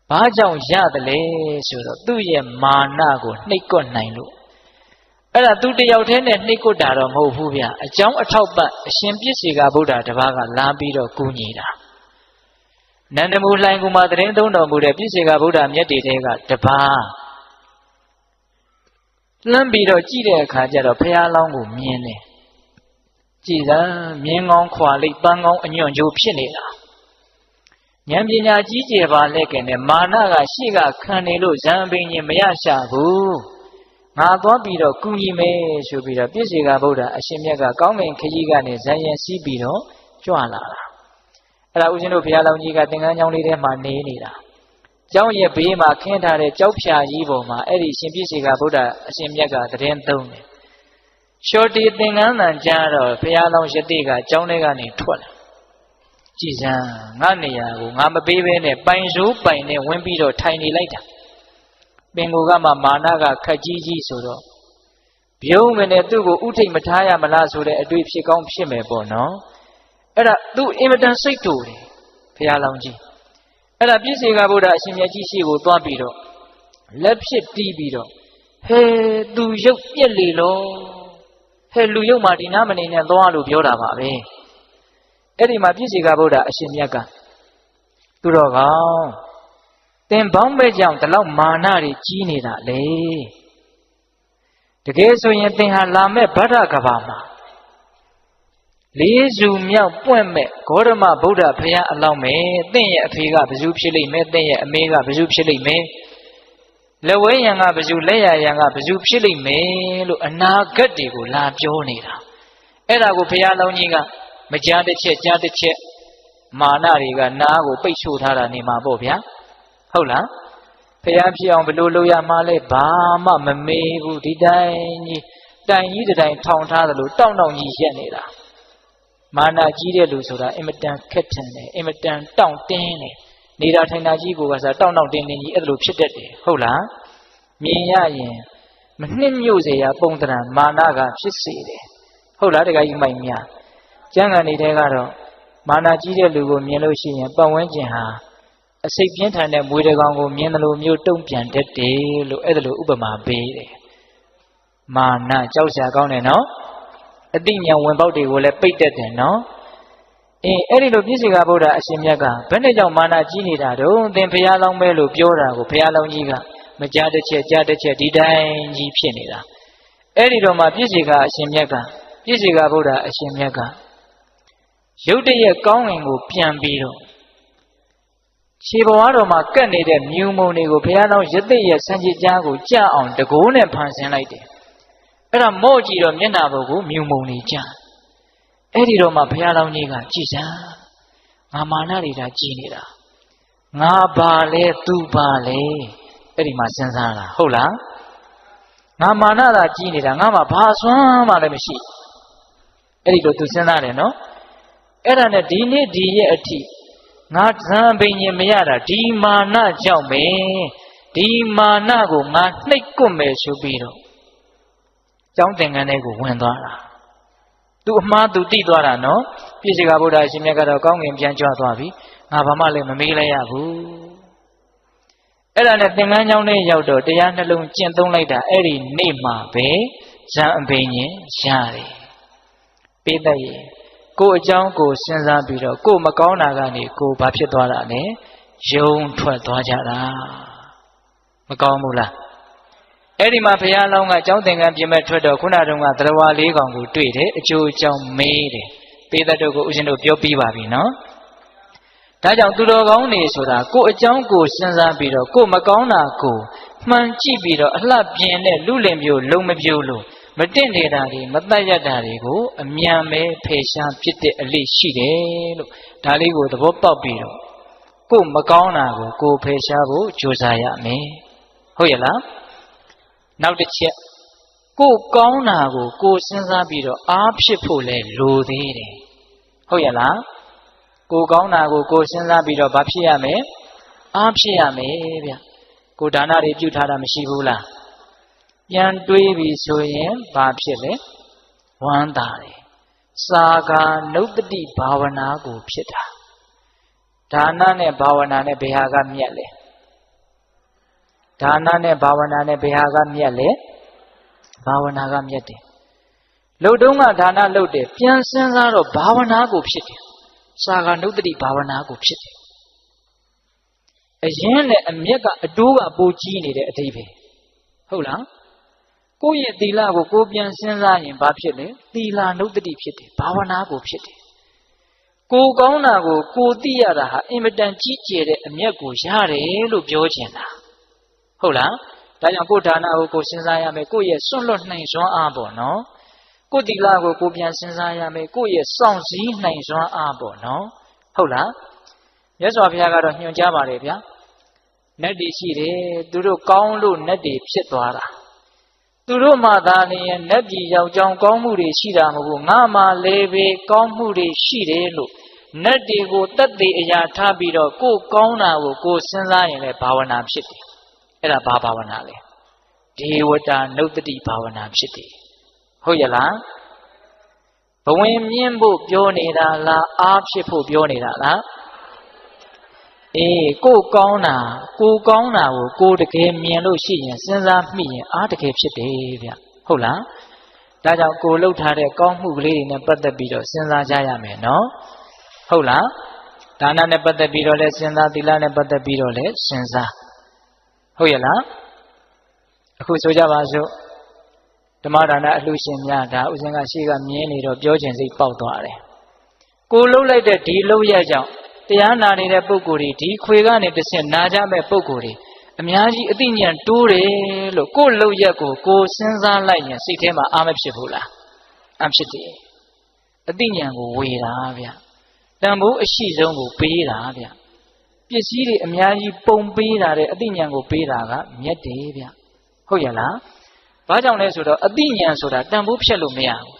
ဘာကြောင့်ရတယ်လဲဆိုတော့သူ့ရဲ့မာနကိုနှိပ်ကွပ်နိုင်လို့ အဲ့ဒါသူတယောက်တည်းနဲ့နှိတ်ကွတာတော့မဟုတ်ဘူးဗျအကြောင်းအထောက်ပံ့အရှင်ပြည့်စေကဗုဒ္ဓတပါးကလာပြီးတော့ကူညီတာနန္ဒမူလှိုင်ကူမှာတရင်သုံးတော်မူတဲ့ပြည့်စေကဗုဒ္ဓမြတ်တေတဲကတပါးလှမ်းပြီးတော့ကြည့်တဲ့အခါကျတော့ဘုရားလောင်းကိုမြင်တယ်ကြည်သာမြင်းကောင်းခွာလိပ်ပန်းကောင်းအညွန့်ကျိုးဖြစ်နေတာဉာဏ်ပညာကြီးကျယ်ပါလဲကဲနဲ့မာနကရှေ့ကခံနေလို့ဇံပင်ကြီးမရရှာဘူးငါသွားပြီးတော့ကူညီမယ်ဆိုပြီးတော့ပြည့်စေကဗုဒ္ဓအရှင်မြတ်ကကောင်းကင်ခကြီးကနေဇံရင်စီးပြီးတော့ကြွလာတာအဲ့ဒါဦးဇင်းတို့ဘုရားလောင်းကြီးကသင်္ကန်းကျောင်းလေးထဲမှာနေနေတာကျောင်းရဲ့ဘေးမှာခင်းထားတဲ့ကြောက်ဖြာကြီးပေါ်မှာအဲ့ဒီရှင်ပြည့်စေကဗုဒ္ဓအရှင်မြတ်ကတရင်သုံးတယ်ရှောတီသင်္ကန်းတန်ကြားတော့ဘုရားလောင်းယတိကကျောင်းထဲကနေထွက်လာကြည်စမ်းငါနေရာကိုငါမပေးဘဲနဲ့ပိုင်စိုးပိုင်နဲ့ဝင်ပြီးတော့ထိုင်နေလိုက်တာပင်ကိုကမှမာနကခက်ကြီးကြီးဆိုတော့ပြုံးမနဲ့သူ့ကိုဥထိတ်မထားရမလားဆိုတဲ့အတွေ့ဖြစ်ကောင်းဖြစ်မယ်ပေါ့နော်အဲ့ဒါသူ့အင်မတန်စိတ်တူတယ်ဘုရားလောင်းကြီးအဲ့ဒါပြည့်စေကဗုဒ္ဓအရှင်မြတ်ကြီးရှိကိုသွားပြီးတော့လက်ဖြစ်တီးပြီးတော့ဟဲသူရုပ်ပြက်လေလောဟဲလူရုပ်မှာဒီနာမနေနဲ့သွားလို့ပြောတာပါပဲအဲ့ဒီမှာပြည့်စေကဗုဒ္ဓအရှင်မြတ်ကသူတော်ကောင်းသင်ပေါင်းမဲ့ကြောင့်ဒီလောက်မာနတွေကြီးနေတာလေတကယ်ဆိုရင်သင်ဟာလာမဲ့ဗဒ္ဓကဘာမှာလေးစုမြောက်ပွင့်မဲ့ဂေါတမဗုဒ္ဓဘုရားအလောင်းမဲ့သင်ရဲ့အဖေကဘယ်သူဖြစ်လိမ့်မယ်သင်ရဲ့အမေကဘယ်သူဖြစ်လိမ့်မယ်လက်ဝဲရံကဘယ်သူလက်ရရံကဘယ်သူဖြစ်လိမ့်မယ်လို့အနာဂတ်တွေကိုလာပြောနေတာအဲ့ဒါကိုဘုရားလောင်းကြီးကမကြားတစ်ချက်ကြားတစ်ချက်မာနတွေကနားကိုပိတ်ဆို့ထားတာနေမှာပေါ့ဗျာဟုတ်လားဖျားဖြစ်အောင်ဘယ်လိုလုပ်ရမှာလဲဘာမှမမေးဘူးဒီတိုင်းကြီးတိုင်ကြီးတိုင်ထောင်ထားသလိုတောင့်တောင့်ကြီးရက်နေတာမာနကြီးတဲ့လူဆိုတာအင်မတန်ခက်ထန်တယ်အင်မတန်တောင့်တင်းတယ်နေတာထိုင်တာကြီးကိုကစားတောင့်တောင့်တင်းတင်းကြီးအဲ့လိုဖြစ်တတ်တယ်ဟုတ်လားမြင်ရရင်မနှိမ့်ညွတ်เสียရပုံတရံမာနကဖြစ်စေတယ်ဟုတ်လားတခါကြီးမိုက်များကျမ်းဂန်နေတဲ့ကတော့မာနကြီးတဲ့လူကိုမြင်လို့ရှိရင်ပတ်ဝန်းကျင်ဟာအစိတ်ပြင်းထန်တဲ့မွေးတကောင်ကိုမြင်တယ်လို့မျိုးတုံ့ပြန်တတ်တယ်လို့အဲ့ဒါလိုဥပမာပေးတယ်မာနကြောက်စရာကောင်းတယ်နော်အတိညာဝင်ပေါက်တွေကိုလည်းပိတ်တတ်တယ်နော်အဲ့ဒီလိုပြည့်စေကဗုဒ္ဓအရှင်မြတ်ကဘယ်နဲ့ကြောင့်မာနကြီးနေတာတော့သင်ဘုရားလောင်းပဲလို့ပြောတာကိုဘုရားလောင်းကြီးကမကြားတစ်ချက်ကြားတစ်ချက်ဒီတိုင်းကြီးဖြစ်နေတာအဲ့ဒီတော့မှပြည့်စေကအရှင်မြတ်ကပြည့်စေကဗုဒ္ဓအရှင်မြတ်ကရုတ်တရက်ကောင်းဝင်ကိုပြန်ပြီးတော့ခြေဘဝတော်မှာကပ်နေတဲ့မြူမုံတွေကိုဘုရားတော်ရသက်ရဲ့စံကြည်ကြားကိုကြအောင်တကိုးနဲ့ဖန်ဆင်းလိုက်တယ်အဲ့ဒါမော့ကြည့်တော့မျက်နှာဘုတ်ကိုမြူမုံနေကြအဲ့ဒီတော့မှဘုရားတော်ကြီးကကြည်စမ်းငါမာနတွေဒါကြည်နေတာငါပါလဲသူပါလဲအဲ့ဒီမှာစဉ်းစားတာဟုတ်လားငါမာနသာကြည်နေတာငါမှဘာစွမ်းမှလည်းမရှိအဲ့ဒီတော့သူစဉ်းစားတယ်နော်အဲ့ဒါနဲ့ဒီနေ့ဒီရဲ့အထိငါဇံပင်ရင်မရတာဒီမာနကြောင့်ပဲဒီမာနကိုငါနှိပ်ကွမယ်ဆိုပြီးတော့ကျောင်းသင်္ကန်းထဲကိုဝင်သွားတာသူအမှားသူတိသွားတာနော်ပြည့်စေကဗုဒ္ဓရှင်မြတ်ကတော့ကောင်းကင်ပြန်ကြွသွားပြီငါဘာမှလည်းမမေးလိုက်ရဘူးအဲ့ဒါနဲ့သင်္ကန်းကျောင်းထဲရောက်တော့တရားနှလုံးကျင့်သုံးလိုက်တာအဲ့ဒီနေ့မှာပဲဇံပင်ရင်ရတယ်ပိဋကရဲ့ကိုယ်အကြောင်းကိုစဉ်းစားပြီးတော့ကိုယ်မကောင်းတာကနေကိုယ်ဘာဖြစ်သွားတာလဲယုံထွက်သွားကြတာမကောင်းဘူးလားအဲ့ဒီမှာဘုရားလောင်းကကျောင်းသင်္ကန်းပြင်မဲ့ထွက်တော့ခုနတုန်းကသရဝါလေးကောင်ကိုတွေ့တယ်အကျိုးအကြောင်းမေးတယ်ပိဋကတို့ကိုဦးဇင်းတို့ပြောပြီးပါပြီနော်ဒါကြောင့်သူတော်ကောင်းနေဆိုတာကိုယ်အကြောင်းကိုစဉ်းစားပြီးတော့ကိုယ်မကောင်းတာကိုမှန်ကြည့်ပြီးတော့အလှပြင်းတဲ့လူလင်မျိုးလုံမပြိုးလို့မတင့်နေတာတွေမတတ်ရတာတွေကိုအမြန်ပဲဖယ်ရှားဖြစ်တဲ့အလေးရှိတယ်လို့ဒါလေးကိုသဘောပေါက်ပြီးတော့ကိုယ်မကောင်းတာကိုကိုယ်ဖယ်ရှားဖို့ကြိုးစားရမယ်ဟုတ်ရဲ့လားနောက်တစ်ချက်ကိုယ်ကောင်းတာကိုကိုယ်စဉ်းစားပြီးတော့အားဖြစ်ဖို့လဲလိုသေးတယ်ဟုတ်ရဲ့လားကိုယ်ကောင်းတာကိုကိုယ်စဉ်းစားပြီးတော့ဘာဖြစ်ရမလဲအားဖြစ်ရမယ်ဗျကိုယ်ဒါနတွေပြုထားတာမရှိဘူးလားပြန်တွေးပြီဆိုရင်ဘာဖြစ်လဲဝမ်းသာတယ်စာကာနုတ္တိဘာဝနာကိုဖြစ်တာဒါနနဲ့ဘာဝနာနဲ့ဘယ်ဟာကမြတ်လဲဒါနနဲ့ဘာဝနာနဲ့ဘယ်ဟာကမြတ်လဲ ဘာဝနာကမြတ်တယ်လှုပ်တုံးကဒါနလှုပ်တယ်ပြန်စဉ်းစားတော့ဘာဝနာကိုဖြစ်တယ်စာကနုတ္တိဘာဝနာကိုဖြစ်တယ်အရင်နဲ့အမျက်ကအတိုးကပိုကြီးနေတဲ့အတိပ္ပယ်ဟုတ်လားကိုယ့်ရဲ့သီလကိုကိုပြန်စဉ်းစားရင်ဘာဖြစ်လဲသီလနုတ္တိဖြစ်တယ်ဘာဝနာကိုဖြစ်တယ်ကိုကောင်းတာကိုကိုသိရတာဟာအင်မတန်ကြီးကျယ်တဲ့အမျက်ကိုရတယ်လို့ပြောချင်တာဟုတ်လားဒါကြောင့်ကိုဒါနကိုကိုစဉ်းစားရမယ်ကိုရဲ့စွန့်လွတ်နိုင်စွမ်းအားပေါ့နော်ကိုသီလကိုကိုပြန်စဉ်းစားရမယ်ကိုရဲ့စောင့်စည်းနိုင်စွမ်းအားပေါ့နော်ဟုတ်လားမြတ်စွာဘုရားကတော့ညွှန်ကြားပါတယ်ဗျာနတ်တွေရှိတယ်သူတို့ကောင်းလို့နတ်တွေဖြစ်သွားတာသူတို့မှသာလျှင်နတ်ပြည်ရောက်ကြောင်းကောင်းမှုတွေရှိတာမဟုတ်ဘူးငါမှလည်းပဲကောင်းမှုတွေရှိတယ်လို့နတ်တွေကိုတတ်သိအရာထားပြီးတော့ကိုကောင်းတာကိုကိုစဉ်းစားရင်လည်းဘာဝနာဖြစ်တယ်အဲ့ဒါဘာဘာဝနာလဲဒေဝတာနုတ္တိဘာဝနာဖြစ်တယ်ဟုတ်ရဲ့လားဘဝင်မြင့်ဖို့ပြောနေတာလားအားဖြစ်ဖို့ပြောနေတာလားအေးကိုကောင်းတာကိုတကယ်မြင်လို့ရှိရင်စဉ်းစားမိရင်အားတကယ်ဖြစ်တယ်ဗျဟုတ်လားဒါကြောင့်ကိုလှုပ်ထားတဲ့ကောင်းမှုကလေးတွေနဲ့ပတ်သက်ပြီးတော့စဉ်းစားကြရမယ်နော်ဟုတ်လားဒါနနဲ့ပတ်သက်ပြီးတော့လဲစဉ်းစားသီလနဲ့ပတ်သက်ပြီးတော့လဲစဉ်းစားဟုတ်ရဲ့လားအခုဆိုကြပါစို့ဓမ္မဒါနအလှရှင်များဒါဥစဉ်ကရှေ့ကမြင်နေတော့ပြောခြင်းစိတ်ပေါက်သွားတယ်ကိုလှုပ်လိုက်တဲ့ဒီလှုပ်ရကြောင့်တရားနာနေတဲ့ပုဂ္ဂိုလ်တွေဒီခွေကနေတစ်ဆင့်နာကြမဲ့ပုဂ္ဂိုလ်တွေအများကြီးအသိဉာဏ်တိုးတယ်လို့ကိုယ်လှုပ်ရက်ကိုကိုစဉ်းစားလိုက်ရင်စိတ်ထဲမှာအားမဖြစ်ဘူးလားအဖြစ်တယ်အသိဉာဏ်ကိုဝေတာဗျတန်ဖိုးအရှိဆုံးကိုပေးတာဗျပစ္စည်းတွေအများကြီးပုံပေးတာတဲ့အသိဉာဏ်ကိုပေးတာကမြတ်တယ်ဗျဟုတ်ရလားဘာကြောင့်လဲဆိုတော့အသိဉာဏ်ဆိုတာတန်ဖိုးဖြတ်လို့မရဘူး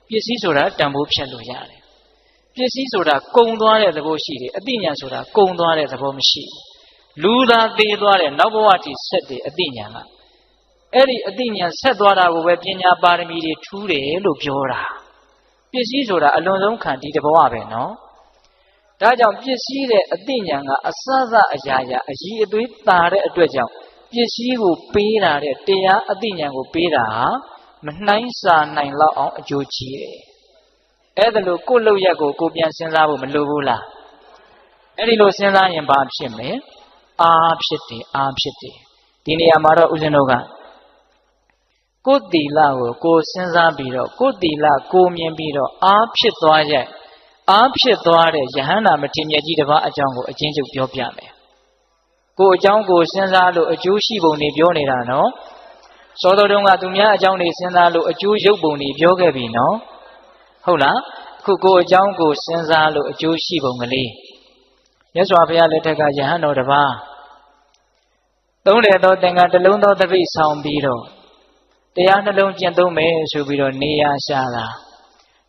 ပစ္စည်းဆိုတာတန်ဖိုးဖြတ်လို့ရတယ်ပစ္စည်းဆိုတာကုံသွားတဲ့သဘောရှိတယ်အသိဉာဏ်ဆိုတာကုံသွားတဲ့သဘောမရှိဘူးလူသာသေးသွားတဲ့နောက်ဘဝတည်ဆက်တဲ့အသိဉာဏ်ကအဲ့ဒီအသိဉာဏ်ဆက်သွားတာကိုပဲပညာပါရမီတွေထူးတယ်လို့ပြောတာပစ္စည်းဆိုတာအလွန်ဆုံးခံဒီတဘဝပဲနော်ဒါကြောင့်ပစ္စည်းတဲ့အသိဉာဏ်ကအစစအရာရာအကြီးအသွေးတာတဲ့အတွက်ကြောင့်ပစ္စည်းကိုပေးတာတဲ့တရားအသိဉာဏ်ကိုပေးတာဟာမနှိုင်းစာနိုင်လောက်အောင်အကျိုးကြီးတယ်အဲ့ဒါလို့ကိုယ့်လောက်ရက်ကိုကိုပြန်စဉ်းစားဖို့မလိုဘူးလားအဲ့ဒီလိုစဉ်းစားရင်ဘာဖြစ်မလဲအားဖြစ်တယ်အားဖြစ်တယ်ဒီနေရာမှာတော့ဦးဇင်းတို့ကကိုယ်တီလာကိုစဉ်းစားပြီးတော့ကိုယ်တီလာကိုမြင်ပြီးတော့အားဖြစ်သွားရဲ့အားဖြစ်သွားတဲ့ယဟန္တာမထေရမြတ်ကြီးတစ်ပါးအကြောင်းကိုအချင်းချုပ်ပြောပြမယ်ကိုအကြောင်းကိုစဉ်းစားလို့အကျိုးရှိပုံတွေပြောနေတာနော်စောတော်တုန်းကသူများအကြောင်းတွေစဉ်းစားလို့အကျိုးရုပ်ပုံတွေပြောခဲ့ပြီနော်ဟုတ်လားအခုကိုအကြောင်းကိုစဉ်းစားလို့အကျိုးရှိပုံကလေးမြတ်စွာဘုရားလက်ထက်ကယဟန်တော်တစ်ပါးသုံးတယ်သောသင်္ကန်းတစ်လုံးသောတပိတ်ဆောင်ပြီးတော့တရားနှလုံးကျင့်သုံးမယ်ဆိုပြီးတော့နေရာရှာတာ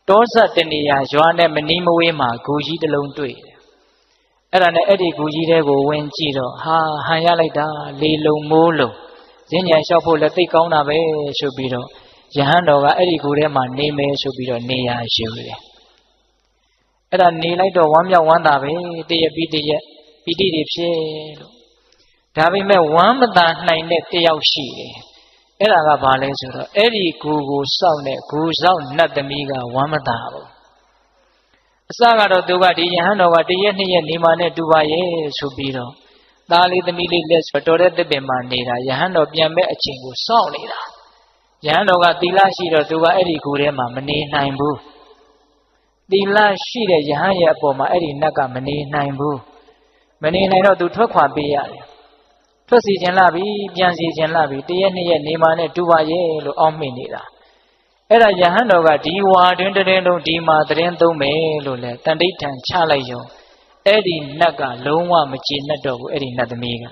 တောဆက်တနေရာရွာနဲ့မနီးမဝေးမှာဂူကြီးတစ်လုံးတွေ့တယ်အဲ့ဒါနဲ့အဲ့ဒီဂူကြီးတဲကိုဝင်ကြည့်တော့ဟာဟန်ရလိုက်တာလေလုံမိုးလုံဈဉ္ဉံလျှောက်ဖို့လည်းသိကောင်းတာပဲဆိုပြီးတော့ယဟန်တော်ကအဲ့ဒီဂူထဲမှာနေမယ်ဆိုပြီးတော့နေရာယူတယ်အဲ့ဒါနေလိုက်တော့ဝမ်းမြောက်ဝမ်းသာပဲတရက်ပြီးတရက်ပီတိတွေဖြစ်လို့ဒါပေမဲ့ဝမ်းမသာနိုင်တဲ့တယောက်ရှိတယ်အဲ့ဒါကဘာလဲဆိုတော့အဲ့ဒီဂူကိုစောင့်တဲ့ဂူစောင့်နတ်သမီးကဝမ်းမသာဘူးအစကတော့သူကဒီယဟန်တော်ကတရက်နှစ်ရက်နေမှနဲ့တူပါရဲ့ဆိုပြီးတော့သားလေးသမီးလေးလက်ဆိုတော်တဲ့တစ်ပင်မှာနေတာယဟန်တော်ပြန်မဲ့အချိန်ကိုစောင့်နေတာယဟန်တော်ကသီလရှိတော့သူကအဲ့ဒီဂူထဲမှာမနေနိုင်ဘူးသီလရှိတဲ့ယဟန်ရဲ့အပေါ်မှာအဲ့ဒီနတ်ကမနေနိုင်ဘူးမနေနိုင်တော့သူထွက်ခွာပေးရတယ်ထွက်စီခြင်းလာပြီပြန်စီခြင်းလာပြီတရက်နှစ်ရက်နေမှနဲ့တူပါရဲ့လို့အောက်မိနေတာအဲ့ဒါယဟန်တော်ကဒီဝါတွင်တရင်လုံးဒီမှာတရင်သုံးမယ်လို့လဲတန်တိဋ္ဌံချလိုက်ရုံအဲ့ဒီနတ်ကလုံးဝမကျေနပ်တော့ဘူးအဲ့ဒီနတ်သမီးက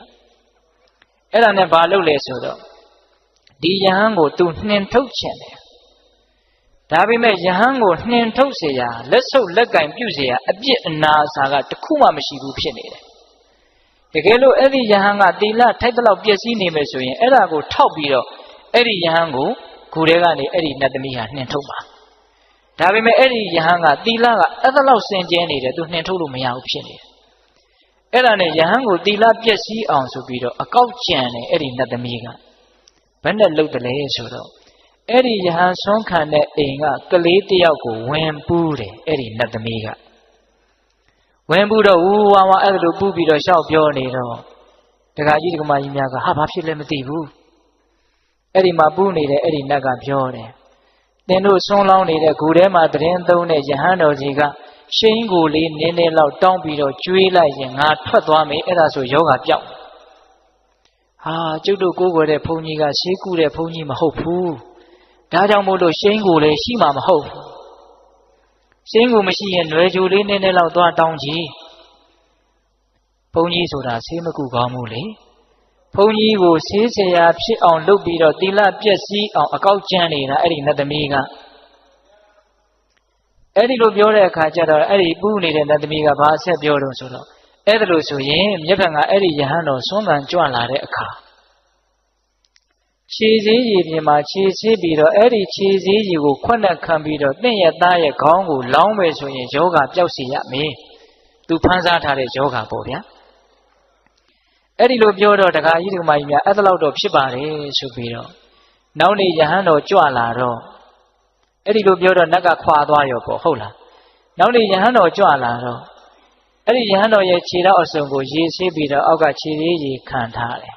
အဲ့ဒါနဲ့ဘာလုပ်လဲဆိုတော့ဒီယဟန်ကိုသူနှင်ထုတ်ခြင်းတယ်ဒါပေမဲ့ယဟန်ကိုနှင်ထုတ်เสียလက်ဆုပ်လက်ကင်ပြုเสียအပြစ်အနာအစာကတခုမှမရှိဘူးဖြစ်နေတယ်တကယ်လို့အဲ့ဒီယဟန်ကတီလထိုက်တလောက်ပျက်စီးနေမယ်ဆိုရင်အဲ့ဒါကိုထောက်ပြီးတော့အဲ့ဒီယဟန်ကိုဂူထဲကနေအဲ့ဒီနတ်သမီးဟာနှင်ထုတ်ပါဒါပေမဲ့အဲ့ဒီယဟန်ကတီလကအဲ့ဒါလောက်စင်ကြဲနေတယ်သူနှင်ထုတ်လို့မရဘူးဖြစ်နေတယ်အဲ့ဒါနဲ့ယဟန်ကိုတီလပျက်စီးအောင်ဆိုပြီးတော့အကောက်ကြံတယ်အဲ့ဒီနတ်သမီးကဘယ်နဲ့လုပ်တယ်လဲဆိုတော့ အဲ့ဒီယဟန်ဆွမ်းခံတဲ့အိမ်ကကလေးတယောက်ကိုဝင်ပူးတယ်အဲ့ဒီနတ်သမီးကဝင်ပူးတော့ဝူဝါဝါအဲ့လိုပူးပြီးတော့ရှောက်ပြောနေတော့ဒကာကြီးဒကာမကြီးများကဟာဘာဖြစ်လဲမသိဘူးအဲ့ဒီမှာပူးနေတဲ့အဲ့ဒီနတ်ကပြောတယ်သင်တို့ဆွမ်းလောင်းနေတဲ့ဂူထဲမှာတရင်သုံးတဲ့ယဟန်တော်ကြီးကရှိန်ကိုလေးနင်းနေလောက်တောင်းပြီးတော့ကျွေးလိုက်ရင်ငါထွက်သွားမယ်အဲ့ဒါဆိုယောဂပြောက်ဟာကျုပ်တို့ကိုးကွယ်တဲ့ဘုန်းကြီးကရှေးကူတဲ့ဘုန်းကြီးမဟုတ်ဘူးဒါကြောင့်မို့လို့ရှိန်ကိုလည်းရှိမှာမဟုတ်ဘူးရှိန်ကိုမရှိရင်ຫນွယ်ကြိုလေးနည်းနည်းလောက်သွားတောင်းကြည့်ဘုန်းကြီးဆိုတာဆေးမကူကောင်းဘူးလေဘုန်းကြီးကိုဆေးဆရာဖြစ်အောင်လုပ်ပြီးတော့သီလပြည့်စည်အောင်အကောက်ကျမ်းနေတာအဲ့ဒီနတ်သမီးကအဲ့ဒီလိုပြောတဲ့အခါကျတော့အဲ့ဒီပူးနေတဲ့နတ်သမီးကဘာဆက်ပြောတော့ဆိုတော့အဲ့ဒါလို့ဆိုရင်မြတ်ဖန်ကအဲ့ဒီယဟန်တော်ဆွမ်းခံကြွလာတဲ့အခါခြေစည်းရည်ပြင်မှာခြေဆေးပြီးတော့အဲ့ဒီခြေစည်းရည်ကိုခွက်နဲ့ခံပြီးတော့တင့်ရဲ့သားရဲ့ခေါင်းကိုလောင်းမယ်ဆိုရင်ယောဂပျောက်စေရမယ်သူဖန်ဆားထားတဲ့ယောဂပေါ့ဗျာအဲ့ဒီလိုပြောတော့ဒကာကြီးဒကာမကြီးများအဲ့ဒါတော့ဖြစ်ပါတယ်ဆိုပြီးတော့နောက်နေ့ယဟန်တော်ကြွလာတော့အဲ့ဒီလိုပြောတော့နတ်ကခွာသွားရောပေါ့ဟုတ်လားနောက်နေ့ယဟန်တော်ကြွလာတော့အဲ့ဒီယဟန်တော်ရဲ့ခြေတော်အစုံကိုရေဆေးပြီးတော့အောက်ကခြေသေးရေခံထားတယ်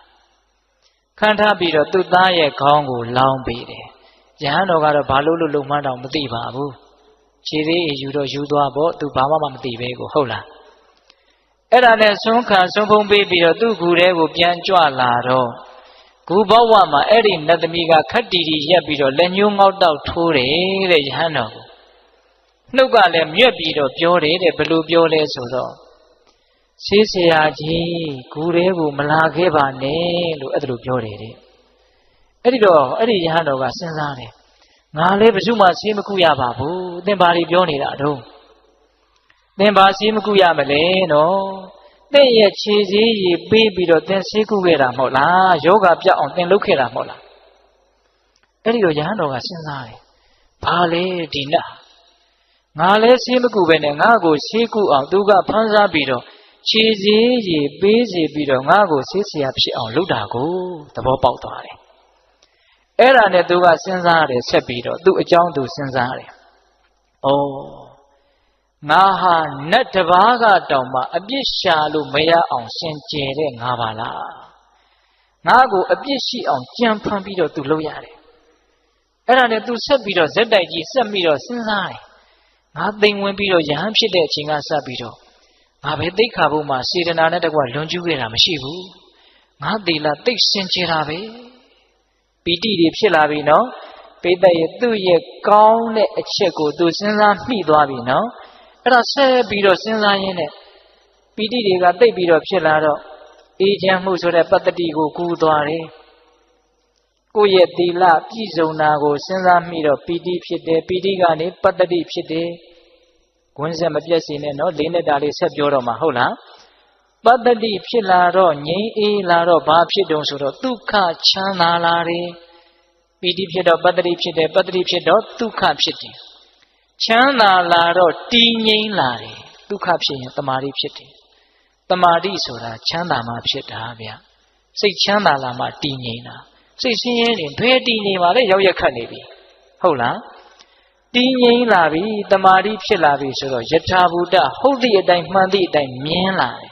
ခံထားပြီးတော့သူ့သားရဲ့ခေါင်းကိုလောင်းပေးတယ်ယဟန်တော်ကတော့ဘာလို့လုံမှန်းတောင်မသိပါဘူးခြေသေးရေယူတော့ယူသွားပေါ့သူဘာမှမသိပဲကိုဟုတ်လားအဲ့ဒါနဲ့ဆွမ်းခံဆွမ်းဖုံးပေးပြီးတော့သူ့ဂူထဲကိုပြန်ကြွလာတော့ဂူဘဝမှာအဲ့ဒီနတ်သမီးကခက်တီတီရက်ပြီးတော့လက်ညှိုးငေါက်တောက်ထိုးတယ်တဲ့ယဟန်တော်ကိုနှုတ်ကလည်းမြက်ပြီးတော့ပြောတယ်တဲ့ဘယ်လိုပြောလဲဆိုတော့ဆေးဆရာကြီးဂူထဲကိုမလာခဲ့ပါနဲ့လို့အဲ့ဒါလိုပြောတယ်တဲ့အဲ့ဒီတော့အဲ့ဒီယဟန်တော်ကစဉ်းစားတယ်ငါလည်းဘယ်သူမှဆေးမကုရပါဘူးသင်ဘာတွေပြောနေတာတော့သင်ဘာဆေးမကုရမလဲနော်သင်ရဲ့ခြေစည်းရည်ပေးပြီးတော့သင်ဆေးကုခဲ့တာမဟုတ်လားယောဂပြောက်အောင်သင်လုပ်ခဲ့တာမဟုတ်လားအဲ့ဒီတော့ယဟန်တော်ကစဉ်းစားတယ်ဘာလဲဒီနတ်ငါလည်းဆေးမကုပဲနဲ့ငါ့ကိုဆေးကုအောင်သူကဖန်ဆားပြီးတော့ခြေစည်းရည်ပေးစီပြီးတော့ငါ့ကိုဆေးဆရာဖြစ်အောင်လုပ်တာကိုသဘောပေါက်သွားတယ်အဲ့ဒါနဲ့သူကစဉ်းစားတယ်ဆက်ပြီးတော့သူ့အကြောင်းသူစဉ်းစားတယ်ဩငါဟာနတ်တစ်ပါးကတောင်မှအပြစ်ရှာလို့မရအောင်စင်ကြယ်တဲ့ငါပါလားငါကိုအပြစ်ရှိအောင်ကြံဖန်ပြီးတော့သူလုပ်ရတယ်အဲ့ဒါနဲ့သူဆက်ပြီးတော့ဇက်တိုက်ကြီးဆက်ပြီးတော့စဉ်းစားတယ်ငါသိမ်ဝင်ပြီးတော့ယဟန်ဖြစ်တဲ့အချိန်ကဆက်ပြီးတော့ငါပဲသိက္ခာပုဒ်မှာစေတနာနဲ့တကွလွန်ကျူးခဲ့တာမရှိဘူးငါသီလသိစင်ကြယ်တာပဲပီတိတွေဖြစ်လာပြီနော်ပိဋကရဲ့သူ့ရဲ့ကောင်းတဲ့အချက်ကိုသူစဉ်းစားမိသွားပြီနော်အဲ့ဒါဆက်ပြီးတော့စဉ်းစားရင်းနဲ့ပီတိတွေကတိတ်ပြီးတော့ဖြစ်လာတော့အေးချမ်းမှုဆိုတဲ့ပတ္တိကိုကူးသွားတယ်ကိုယ့်ရဲ့သီလပြည့်စုံတာကိုစဉ်းစားမိတော့ပီတိဖြစ်တယ်ပီတိကနေပတ္တိဖြစ်တယ်ဝင်းဆက်မပြတ်စေနဲ့နော်လေးနဲ့တာလေးဆက်ပြောတော့မှာဟုတ်လားပတ္တိဖြစ်လာတော့ငြိမ်းအေးလာတော့ဘာဖြစ်တုံဆိုတော့ဒုက္ခချမ်းသာလာတယ်ပီတိဖြစ်တော့ပတ္တိဖြစ်တယ်ပတ္တိဖြစ်တော့ဒုက္ခဖြစ်တယ်ချမ်းသာလာတော့တည်ငြိမ်းလာတယ်ဒုက္ခဖြစ်ရင်တမာတိဖြစ်တယ်တမာတိဆိုတာချမ်းသာမှဖြစ်တာဗျစိတ်ချမ်းသာလာမှတည်ငြိမ်းတာစိတ်ဆင်းရဲနေဘယ်တည်နေပါလဲရောက်ရက်ခတ်နေပြီဟုတ်လားတည်ငြိမ်းလာပြီတမာတိဖြစ်လာပြီဆိုတော့ယထာဘူတဟုတ်သည့်အတိုင်းမှန်သည့်အတိုင်းမြင်လာတယ်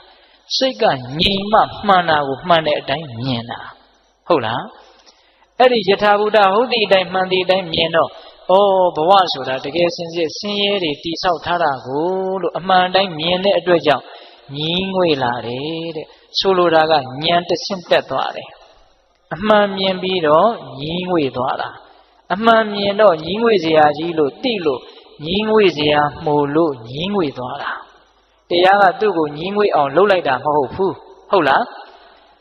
စိတ်ကငြိမ်မှမှန်တာကိုမှန်တဲ့အတိုင်းမြင်တာဟုတ်လားအဲ့ဒီယထာဘူတဟုတ်သည့်အတိုင်းမှန်သည့်အတိုင်းမြင်တော့ဩဘဝဆိုတာတကယ်စင်စစ်ဆင်းရဲတွေတိဆောက်ထားတာကိုလို့အမှန်တိုင်းမြင်တဲ့အတွက်ကြောင့်ညီးငွေလာတယ်တဲ့ဆိုလိုတာကဉာဏ်တစ်ဆင့်တက်သွားတယ်အမှန်မြင်ပြီးတော့ညီးငွေသွားတာအမှန်မြင်တော့ညီးငွေစရာကြီးလို့တိလို့ညီးငွေစရာမှုလို့ညီးငွေသွားတာတရားကသူ့ကိုညီးငွေအောင်လှုပ်လိုက်တာမဟုတ်ဘူးဟုတ်လား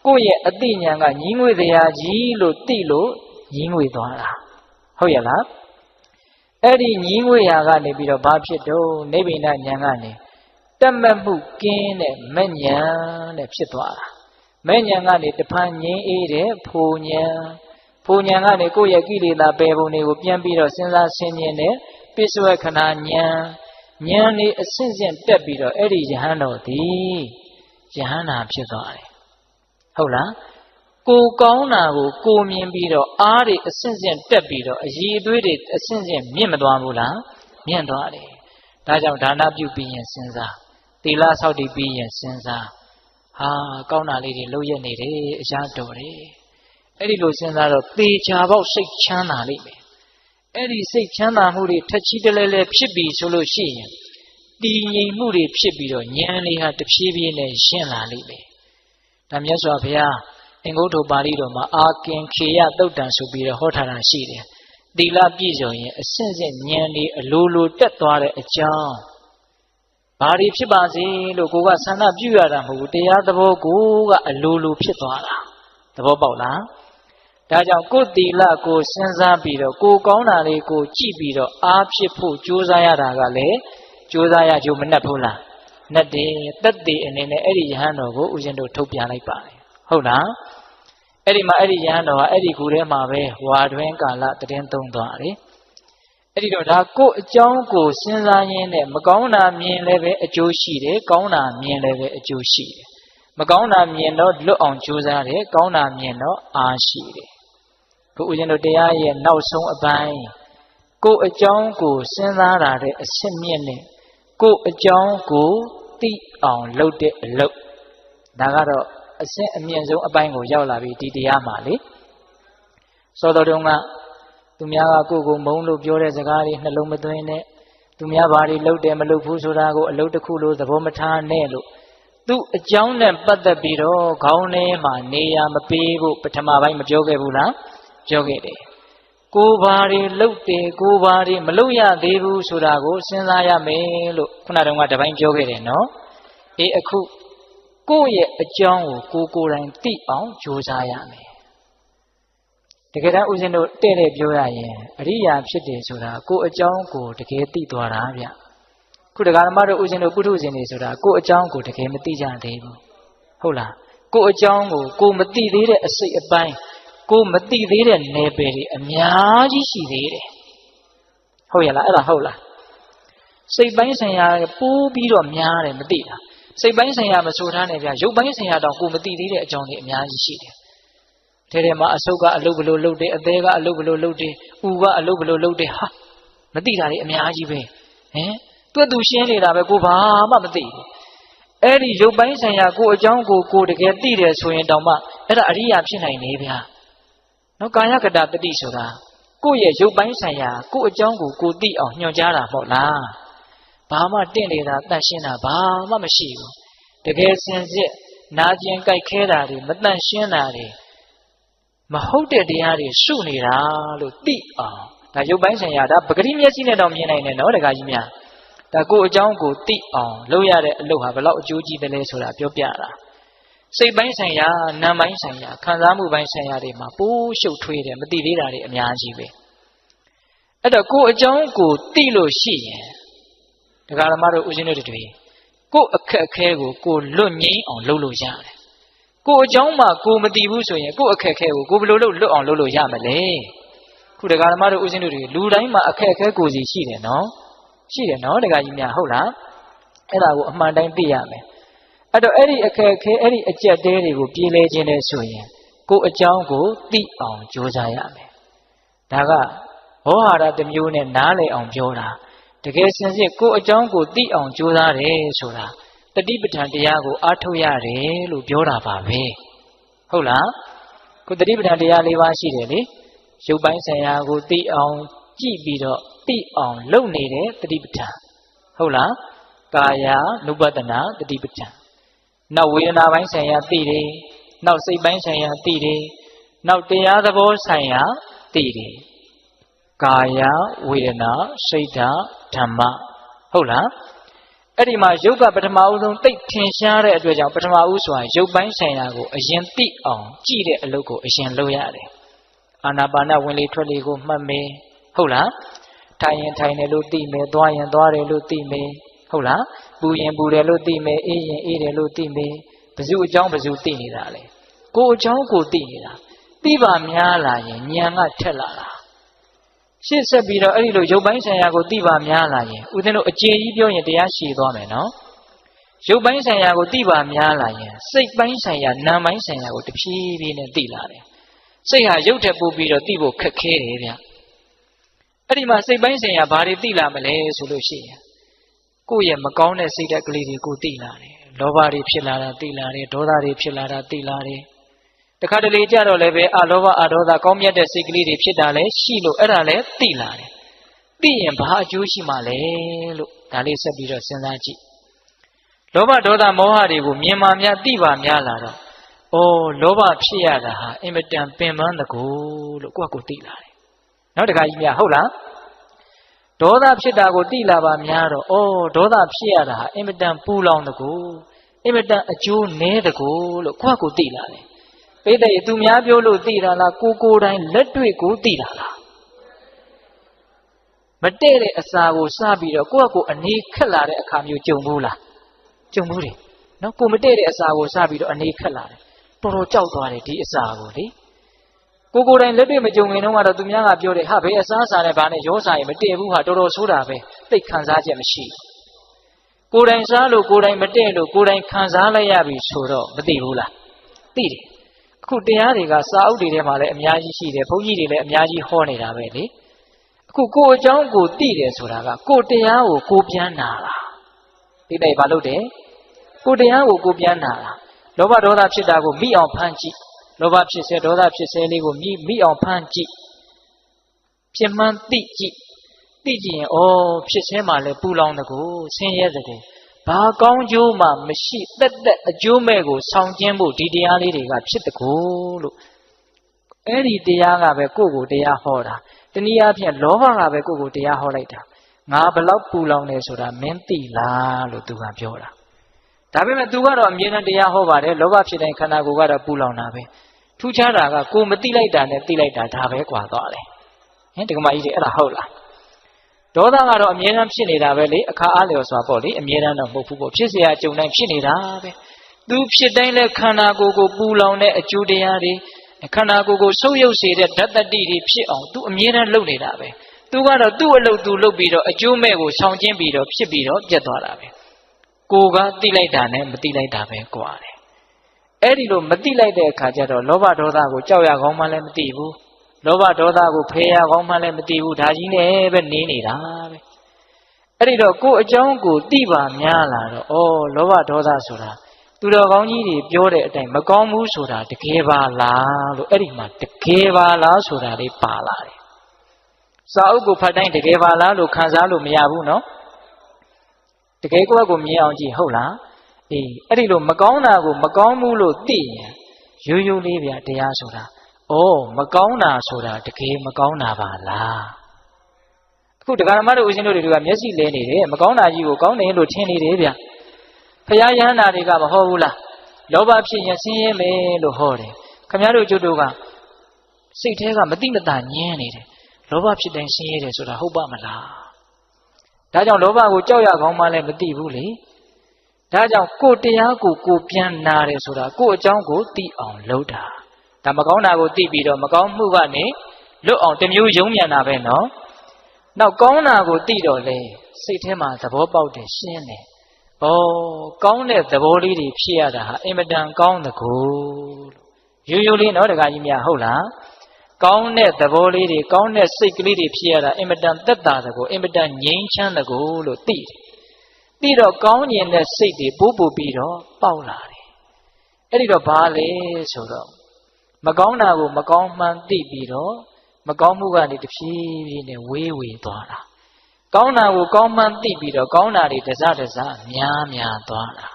ကိုယ့်ရဲ့အသိဉာဏ်ကညီးငွေစရာကြီးလို့တိလို့ညီးငွေသွားတာဟုတ်ရဲ့လားအဲ့ဒီညီးငွေရာကနေပြီးတော့ဘာဖြစ်တော့နိဗ္ဗိဏဉာဏ်ကနေတတ်မှတ်မှုကင်းတဲ့မဲ့ဉာဏ်နဲ့ဖြစ်သွားတာမဲ့ဉာဏ်ကနေတဖန်ငြိမ်းအေးတဲ့ဖိုဉာဏ်ဖိုဉာဏ်ကနေကိုယ့်ရဲ့ကိလေသာပယ်ပုံတွေကိုပြန်ပြီးတော့စဉ်းစားဆင်ခြင်တဲ့ပိဿဝေခဏဉာဏ်นี่အဆင့်ဆင့်တက်ပြီးတော့အဲ့ဒီယဟန်တော်သည်ယဟန္တာဖြစ်သွားတယ်ဟုတ်လား ကိုကောင်းတာကိုမြင်ပြီးတော့အားတွေအဆင့်ဆင့်တက်ပြီးတော့အည်အသွေးတွေအဆင့်ဆင့်မြင့်မသွားဘူးလားမြင့်သွားတယ်ဒါကြောင့်ဒါနပြုပြီးရင်စဉ်းစားသီလဆောက်တည်ပြီးရင်စဉ်းစားဟာကောင်းတာလေးတွေလုပ်ရနေတယ်အရာတော်တယ်အဲ့ဒီလိုစဉ်းစားတော့သေချာပေါက်စိတ်ချမ်းသာလိမ့်မယ်အဲ့ဒီစိတ်ချမ်းသာမှုတွေထက်ချီတလဲလဲဖြစ်ပြီးဆိုလို့ရှိရင်တည်ငြိမ်မှုတွေဖြစ်ပြီးတော့ဉာဏ်လေးဟာတဖြည်းဖြည်းနဲ့ရှင်းလာလိမ့်မယ်ဒါမြတ်စွာဘုရားအင်္ဂုတ္တပါဠိတော်မှာအာကင်ခေယသုတ်တံဆိုပြီးတော့ဟောထားတာရှိတယ်သီလပြည့်စုံရင်အစဉ်စဉ်ဉာဏ်လေးအလိုလိုတက်သွားတဲ့အကြောင်းဘာတွေဖြစ်ပါစေလို့ကိုကဆန္ဒပြုရတာမဟုတ်ဘူးတရားသဘောကိုကအလိုလိုဖြစ်သွားတာသဘောပေါက်လားဒါကြောင့်ကိုယ်သီလကိုစဉ်းစားပြီးတော့ကိုကောင်းတာလေးကိုကြည့်ပြီးတော့အားဖြစ်ဖို့ကြိုးစားရတာကလည်းကြိုးစားရကြိုးမနှက်ဘူးလားနှက်တယ်တက်တည်အနေနဲ့အဲ့ဒီယဟန်တော်ကိုဦးဇင်းတို့ထုတ်ပြလိုက်ပါတယ်ဟုတ်လားအဲ့ဒီမှာအဲ့ဒီယဟန်တော်ကအဲ့ဒီကူထဲမှာပဲဝါတွင်ကာလတည်င်းသုံးသွားတယ်အဲ့ဒီတော့ဒါကိုအကြောင်းကိုစဉ်းစားရင်းနဲ့မကောင်းတာမြင်လည်းပဲအကျိုးရှိတယ်ကောင်းတာမြင်လည်းပဲအကျိုးရှိတယ်မကောင်းတာမြင်တော့လွတ်အောင်ကြိုးစားတယ်ကောင်းတာမြင်တော့အားရှိတယ်ခုဦးဇင်းတို့တရားရဲ့နောက်ဆုံးအပိုင်းကိုအကြောင်းကိုစဉ်းစားတာတဲ့အစစ်မြင့်နဲ့ကိုအကြောင်းကိုသိအောင်လုပ်တဲ့အလုပ်ဒါကတော့အစစ်အမြင့်ဆုံးအပိုင်းကိုရောက်လာပြီဒီတရားမှာလေစောတော်တုန်းကသူများကကိုကိုမုန်းလို့ပြောတဲ့စကားတွေနှလုံးမသွင်းနဲ့သူများဘာတွေလုပ်တယ်မလုပ်ဘူးဆိုတာကိုအလုပ်တစ်ခုလို့သဘောမထားနဲ့လို့သူအကြောင်းနဲ့ပတ်သက်ပြီးတော့ခေါင်းထဲမှာနေရာမပေးဖို့ပထမပိုင်းမပြောခဲ့ဘူးလားပြောခဲ့တယ်ကိုဘာတွေလုပ်တယ်ကိုဘာတွေမလုပ်ရသေးဘူးဆိုတာကိုစဉ်းစားရမယ်လို့ခုနတုန်းကတပိုင်းပြောခဲ့တယ်နော်အေးအခုကိုယ့်ရဲ့အကြောင်းကိုကိုယ်တိုင်သိအောင်ကြိုးစားရမယ်တကယ်တမ်းဦးဇင်းတို့တဲ့ပြောရရင်အရိယာဖြစ်တယ်ဆိုတာကိုယ့်အကြောင်းကိုတကယ်သိသွားတာဗျခုတက္ကသမားတို့ဦးဇင်းတို့ပုထုဇဉ်တွေဆိုတာကိုယ့်အကြောင်းကိုတကယ်မသိကြသေးဘူးဟုတ်လားကိုယ့်အကြောင်းကိုမသိသေးတဲ့အစိတ်အပိုင်းကိုမသိသေးတဲ့နယ်ပယ်တွေအများကြီးရှိသေးတယ်ဟုတ်ရလားအဲ့ဒါဟုတ်လားစိတ်ပိုင်းဆိုင်ရာပိုးပြီးတော့များတယ်မသိတာစိတ်ပိုင်းဆိုင်ရာမဆိုထားနဲ့ဗျရုပ်ပိုင်းဆိုင်ရာတောင်ကိုမသိသေးတဲ့အကြောင်းတွေအများကြီးရှိတယ်ထဲမှာအဆုတ်ကအလုပ်ဘလို့လုပ်တယ်အသေးကအလုပ်ဘလို့လုပ်တယ်ဥကအလုပ်ဘလို့လုပ်တယ်ဟာမသိတာတွေအများကြီးပဲဟင်သူရှင်းနေတာပဲကိုဘာမှမသိဘူးအဲ့ဒီရုပ်ပိုင်းဆိုင်ရာကိုအကြောင်းကိုတကယ်သိတယ်ဆိုရင်တောင်မှအဲ့ဒါအရိယာဖြစ်နိုင်နေဗျာနော်ကာယကတတတိဆိုတာကိုယ့်ရဲ့ရုပ်ပိုင်းဆိုင်ရာကိုအကြောင်းကိုသိအောင်ညွှန်ကြားတာမဟုတ်လားဘာမှတင့်နေတာတန့်ရှင်းတာဘာမှမရှိဘူးတကယ်စင်စစ်နာကျင်ကြိုက်ခဲတာတွေမတန့်ရှင်းတာတွေမဟုတ်တဲ့တရားတွေရှုနေတာလို့သိအောင်ဒါရုပ်ပိုင်းဆိုင်ရာဒါပဂတိမျက်စိနဲ့တော့မြင်နိုင်တယ်နော်တခါကြီးများဒါကိုအကြောင်းကိုသိအောင်လုပ်ရတဲ့အလုပ်ဟာဘယ်လောက်အကျိုးကြီးတယ်လဲဆိုတာပြောပြတာစိတ်ပိုင်းဆိုင်ရာနာမ်ပိုင်းဆိုင်ရာခံစားမှုပိုင်းဆိုင်ရာတွေမှာပိုးရှုပ်ထွေးတယ်မသိသေးတာတွေအများကြီးပဲအဲ့တော့ကိုအကြောင်းကိုသိလို့ရှိရင်ဒကာဓမ္မတို့ဦးဇင်းတို့တွေကိုအခက်အခဲကိုလွတ်ငြိမ်းအောင်လုပ်လို့ရတယ်ကိုအကြောင်းမှာကိုမသိဘူးဆိုရင်ကိုအခက်အခဲကိုဘယ်လိုလုပ်လွတ်အောင်လုပ်လို့ရမလဲခုဒကာဓမ္မတို့ဦးဇင်းတို့တွေလူတိုင်းမှာအခက်အခဲကိုစီရှိတယ်နော်ရှိတယ်နော်ဒကာကြီးများဟုတ်လားအဲ့ဒါကိုအမှန်တိုင်းသိရမယ်အဲ့တော့အဲ့ဒီအခက်အခဲအဲ့ဒီအကျက်တဲတွေကိုပြေးလဲခြင်းလဲဆိုရင်ကိုအကြောင်းကိုသိအောင်ကြိုးစားရမယ်ဒါကဟောဟာရတစ်မျိုးနဲ့နားလည်အောင်ပြောတာတကယ်စင်စစ်ကိုအကြောင်းကိုသိအောင်ကြိုးစားတယ်ဆိုတာတတိပဋ္ဌာန်တရားကိုအားထုတ်ရတယ်လို့ပြောတာပါပဲဟုတ်လားကိုတတိပဋ္ဌာန်တရား၄ပါးရှိတယ်လေရုပ်ပိုင်းဆိုင်ရာကိုသိအောင်ကြည့်ပြီးတော့သိအောင်လုပ်နေတဲ့တတိပဋ္ဌာန်ဟုတ်လားကာယ ानु ပတနာတတိပဋ္ဌာန်နောက်ဝေဒနာပိုင်းဆိုင်ရာသိတယ်နောက်စိတ်ပိုင်းဆိုင်ရာသိတယ်နောက်တရားသဘောဆိုင်ရာသိတယ်ကာယဝေဒနာစိတ်ဓာတ်ဓမ္မဟုတ်လားအဲ့ဒီမှာယုတ်ကပထမဦးဆုံးသိထင်ရှားတဲ့အတွက်ကြောင့်ပထမဦးဆိုတာယုတ်ပိုင်းဆိုင်ရာကိုအရင်သိအောင်ကြည့်တဲ့အလုပ်ကိုအရင်လုပ်ရတယ်အာနာပါနဝင်လေထွက်လေကိုမှတ်မယ်ဟုတ်လားထိုင်ရင်ထိုင်တယ်လို့သိမယ်သွားရင်သွားတယ်လို့သိမယ်ဟုတ်လားပူရင်ပူတယ်လို့သိမယ်အေးရင်အေးတယ်လို့သိမယ်ဘယ်သူအကြောင်းဘယ်သူသိနေတာလဲကိုအကြောင်းကိုသိနေတာသိပါများလာရင်ဉာဏ်ကထက်လာတာရှေ့ဆက်ပြီးတော့အဲ့ဒီလိုရုပ်ပိုင်းဆိုင်ရာကိုသိပါများလာရင်ဦးဇင်းတို့အခြေကြီးပြောရင်တရားရှည်သွားမယ်နော် ရုပ်ပိုင်းဆိုင်ရာကိုသိပါများလာရင်စိတ်ပိုင်းဆိုင်ရာနာမ်ပိုင်းဆိုင်ရာကိုတဖြည်းဖြည်းနဲ့သိလာတယ်စိတ်ဟာရုပ်ထက်ပိုပြီးတော့သိဖို့ခက်ခဲတယ်ဗျအဲ့ဒီမှာစိတ်ပိုင်းဆိုင်ရာဘာတွေသိလာမလဲဆိုလို့ရှိရင်ကိုယ့်ရဲ့မကောင်းတဲ့စိတ်ဓာတ်ကလေးတွေကိုသိလာတယ်လောဘတွေဖြစ်လာတာသိလာတယ်ဒေါသတွေဖြစ်လာတာသိလာတယ်တခါတလေကြတော့လည်းပဲအလောဘအဒေါသကောင်းမြတ်တဲ့စိတ်ကလေးတွေဖြစ်တာလည်းရှိလို့အဲ့ဒါလည်းသိလာတယ်သိရင်ဘာအကျိုးရှိမှလဲလို့ဒါလေးဆက်ပြီးတော့စဉ်းစားကြည့်လောဘဒေါသမောဟတွေကိုမြင်မှများသိပါများလာတော့လောဘဖြစ်ရတာဟာအင်မတန်ပင်ပန်းတကူလို့ကိုယ့်ကိုသိလာတယ်နောက်တခါကြီးများဟုတ်လားဒေါသဖြစ်တာကိုသိလာပါများတော့ဒေါသဖြစ်ရတာဟာအင်မတန်ပူလောင်တကူအင်မတန်အကျိုးနည်းတကူလို့ကိုယ့်ကိုသိလာတယ်ပိဋကသူများပြောလို့သိတာလားကိုယ်တိုင်လက်တွေ့ကိုသိတာလားမတည့်တဲ့အစာကိုစားပြီးတော့ကိုယ့်ကိုအနေခက်လာတဲ့အခါမျိုးကြုံဘူးလားကြုံဘူးတယ်နော်ကိုမတည့်တဲ့အစာကိုစားပြီးတော့အနေခက်လာတယ်တော်တော်ကြောက်သွားတယ်ဒီအစာကိုလေကိုယ်တိုင်လက်တွေ့မကြုံခင်တုန်းကတော့သူများကပြောတယ်ဟာဘယ်အစားအစာနဲ့ဘာနဲ့ရောစားရင်မတည့်ဘူးဟာတော်တော်ဆိုးတာပဲသိခံစားချက်မရှိကိုယ်တိုင်စားလို့ကိုယ်တိုင်မတည့်လို့ကိုယ်တိုင်ခံစားလိုက်ရပြီဆိုတော့မသိဘူးလားသိတယ်အခုတရားတွေကစာအုပ်တွေထဲမှာလည်းအများကြီးရှိတယ်ဘုန်းကြီးတွေလည်းအများကြီးဟောနေတာပဲလေအခုကိုယ်အကြောင်းကိုသိတယ်ဆိုတာကကိုယ်တရားကိုကိုယ်ပြန်နာတာဒီတိုင်ဘာလို့တယ်ကိုယ်တရားကိုကိုယ်ပြန်နာတာလောဘဒေါသဖြစ်တာကိုမိအောင်ဖမ်းကြည့်လောဘဖြစ်စေဒေါသဖြစ်စေလေးကိုမိအောင်ဖမ်းကြည့်ဖြစ်မှန်းသိကြည့်ရင်ဖြစ်စေမှလည်းပူလောင်တကူဆင်းရဲတဲ့ဘာကောင်းကျိုးမှမရှိတက်အကျိုးမဲ့ကိုဆောင်ကျင်းဖို့ဒီတရားလေးတွေကဖြစ်တကူလို့အဲ့ဒီတရားကပဲကိုယ့်ကိုတရားဟောတာတနည်းအားဖြင့်လောဘကပဲကိုယ့်ကိုတရားဟောလိုက်တာငါဘလောက်ပူလောင်နေဆိုတာမင်းသိလားလို့သူကပြောတာဒါပေမဲ့သူကတော့အမြဲတမ်းတရားဟောပါတယ်လောဘဖြစ်တိုင်းခန္ဓာကိုယ်ကတော့ပူလောင်တာပဲထူးခြားတာကကိုမသိလိုက်တာနဲ့သိလိုက်တာဒါပဲကွာသွားတယ်ဟင်ဒီကမကြီးတွေအဲ့ဒါဟုတ်လားဒေါသကတော့အမြဲတမ်းဖြစ်နေတာပဲလေအခါအားလျော်စွာပေါ့လေအမြဲတမ်းတော့မဟုတ်ဘူးပေါ့ဖြစ်เสียအကြုံတိုင်းဖြစ်နေတာပဲသူဖြစ်တိုင်းလဲခန္ဓာကိုယ်ကိုပူလောင်တဲ့အကျိုးတရားတွေခန္ဓာကိုယ်ကိုဆုပ်ယုပ်စေတဲ့ဓာတ်တတိတွေဖြစ်အောင်သူအမြဲတမ်းလုပ်နေတာပဲသူကတော့သူ့အလုပ်သူလုပ်ပြီးတော့အကျိုးမဲ့ကိုဆောင်ကျင်းပြီးတော့ဖြစ်ပြီးတော့ပြတ်သွားတာပဲကိုကသိလိုက်တာနဲ့မသိလိုက်တာပဲကွာတယ်အဲ့ဒီလိုမသိလိုက်တဲ့အခါကျတော့လောဘဒေါသကိုကြောက်ရကောင်းမှလည်းမသိဘူးလောဘဒေါသကိုဖယ်ရကောင်းမှလည်းမသိဘူးဒါကြီးနဲ့ပဲနေနေတာပဲအဲ့ဒီတော့ကိုယ်အကြောင်းကိုသိပါများလာတော့လောဘဒေါသဆိုတာသူတော်ကောင်းကြီးတွေပြောတဲ့အတိုင်းမကောင်းဘူးဆိုတာတကယ်ပါလားလို့အဲ့ဒီမှာတကယ်ပါလားဆိုတာလေးပါလာတယ်စာအုပ်ကိုဖတ်တိုင်းတကယ်ပါလားလို့ခံစားလို့မရဘူးနော်တကယ်ကိုမြင်အောင်ကြည့်ဟုတ်လားအဲ့ဒီလိုမကောင်းတာကိုမကောင်းဘူးလို့သိရင်ရိုးရိုးလေးဗျတရားဆိုတာမကောင်းတာဆိုတာတကယ်မကောင်းတာပါလားအခုတရားဓမ္မတို့ဦးဇင်းတို့တွေကမျက်စိလဲနေတယ်မကောင်းတာကြီးကိုကောင်းတယ်လို့ထင်နေတယ်ဗျဖရာယဟန္တာတွေကမဟုတ်ဘူးလားလောဘဖြစ်ရင်ဆင်းရဲမယ်လို့ဟောတယ်ခင်ဗျားတို့ကျုပ်တို့ကစိတ်ထဲကမတိမတာညင်းနေတယ်လောဘဖြစ်တိုင်းဆင်းရဲတယ်ဆိုတာဟုတ်ပါမလားဒါကြောင့်လောဘကိုကြောက်ရကောင်းမှလည်းမသိဘူးလေဒါကြောင့်ကိုယ်တရားကိုပြန်နာတယ်ဆိုတာကိုယ်အကြောင်းကိုသိအောင်လုပ်တာဒါမကောင်းတာကိုသိပြီးတော့မကောင်းမှုကနေလွတ်အောင်တမျိုးယုံမြန်တာပဲနော်နောက်ကောင်းတာကိုသိတော့လေစိတ်ထဲမှာသဘောပေါက်တယ်ရှင်းတယ်ကောင်းတဲ့သဘောလေးတွေဖြစ်ရတာဟာအင်မတန်ကောင်းတကူရိုးရိုးလေးနော်တခါကြီးများဟုတ်လားကောင်းတဲ့သဘောလေးတွေကောင်းတဲ့စိတ်ကလေးတွေဖြစ်ရတာအင်မတန်သက်သာတကူအင်မတန်ငြိမ်းချမ်းတကူလို့သိတယ်သိတော့ကောင်းကျင်တဲ့စိတ်တွေပိုးပြီးတော့ပေါက်လာတယ်အဲ့ဒီတော့ဘာလဲဆိုတော့မကောင်းတာကိုမကောင်းမှန်းသိပြီးတော့မကောင်းမှုကနေတဖြည်းဖြည်းနဲ့ဝေးသွားတာကောင်းတာကိုကောင်းမှန်းသိပြီးတော့ကောင်းတာတွေတစများသွားတာ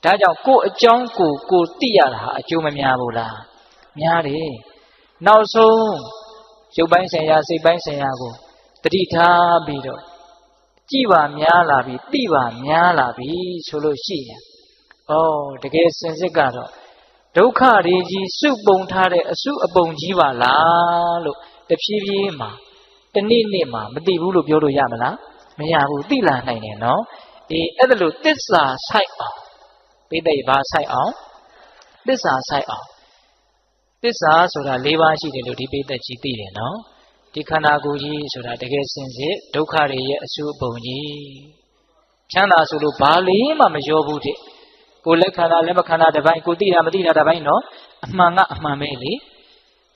ဒါကြောင့်ကိုယ်အကြောင်းကိုသိရတာဟာအကျိုးမများဘူးလားများတယ်နောက်ဆုံးရုပ်ပိုင်းဆိုင်ရာစိတ်ပိုင်းဆိုင်ရာကိုတတိထားပြီးတော့ကြည်ပါများလာပြီသိပါများလာပြီဆိုလို့ရှိရင်တကယ်စင်စစ်ကတော့ဒုက္ခတွေကြီးစုပုံထားတဲ့အစုအပုံကြီးပါလားလို့တဖြည်းဖြည်းမှာတနေ့မှာမသိဘူးလို့ပြောလို့ရမလားမရဘူးသိလာနိုင်တယ်နော်အဲ့ဒါလို့သစ္စာဆိုင်အောင်ပိဋကဘာဆိုင်အောင်သစ္စာဆိုင်အောင်သစ္စာဆိုတာ၄ပါးရှိတယ်လို့ဒီပိဋကကြီးသိတယ်နော်ဒီခန္ဓာကိုယ်ကြီးဆိုတာတကယ်စင်စစ်ဒုက္ခတွေရဲ့အစုအပုံကြီး ချမ်းသာဆိုလို့ဘာလေးမှမရောဘူးတဲ့ကိုလက်ခန္ဓာလက်မခန္ဓာတစ်ပိုင်းကိုသိတာမသိတာတစ်ပိုင်းနော်အမှန်ကအမှန်ပဲလေ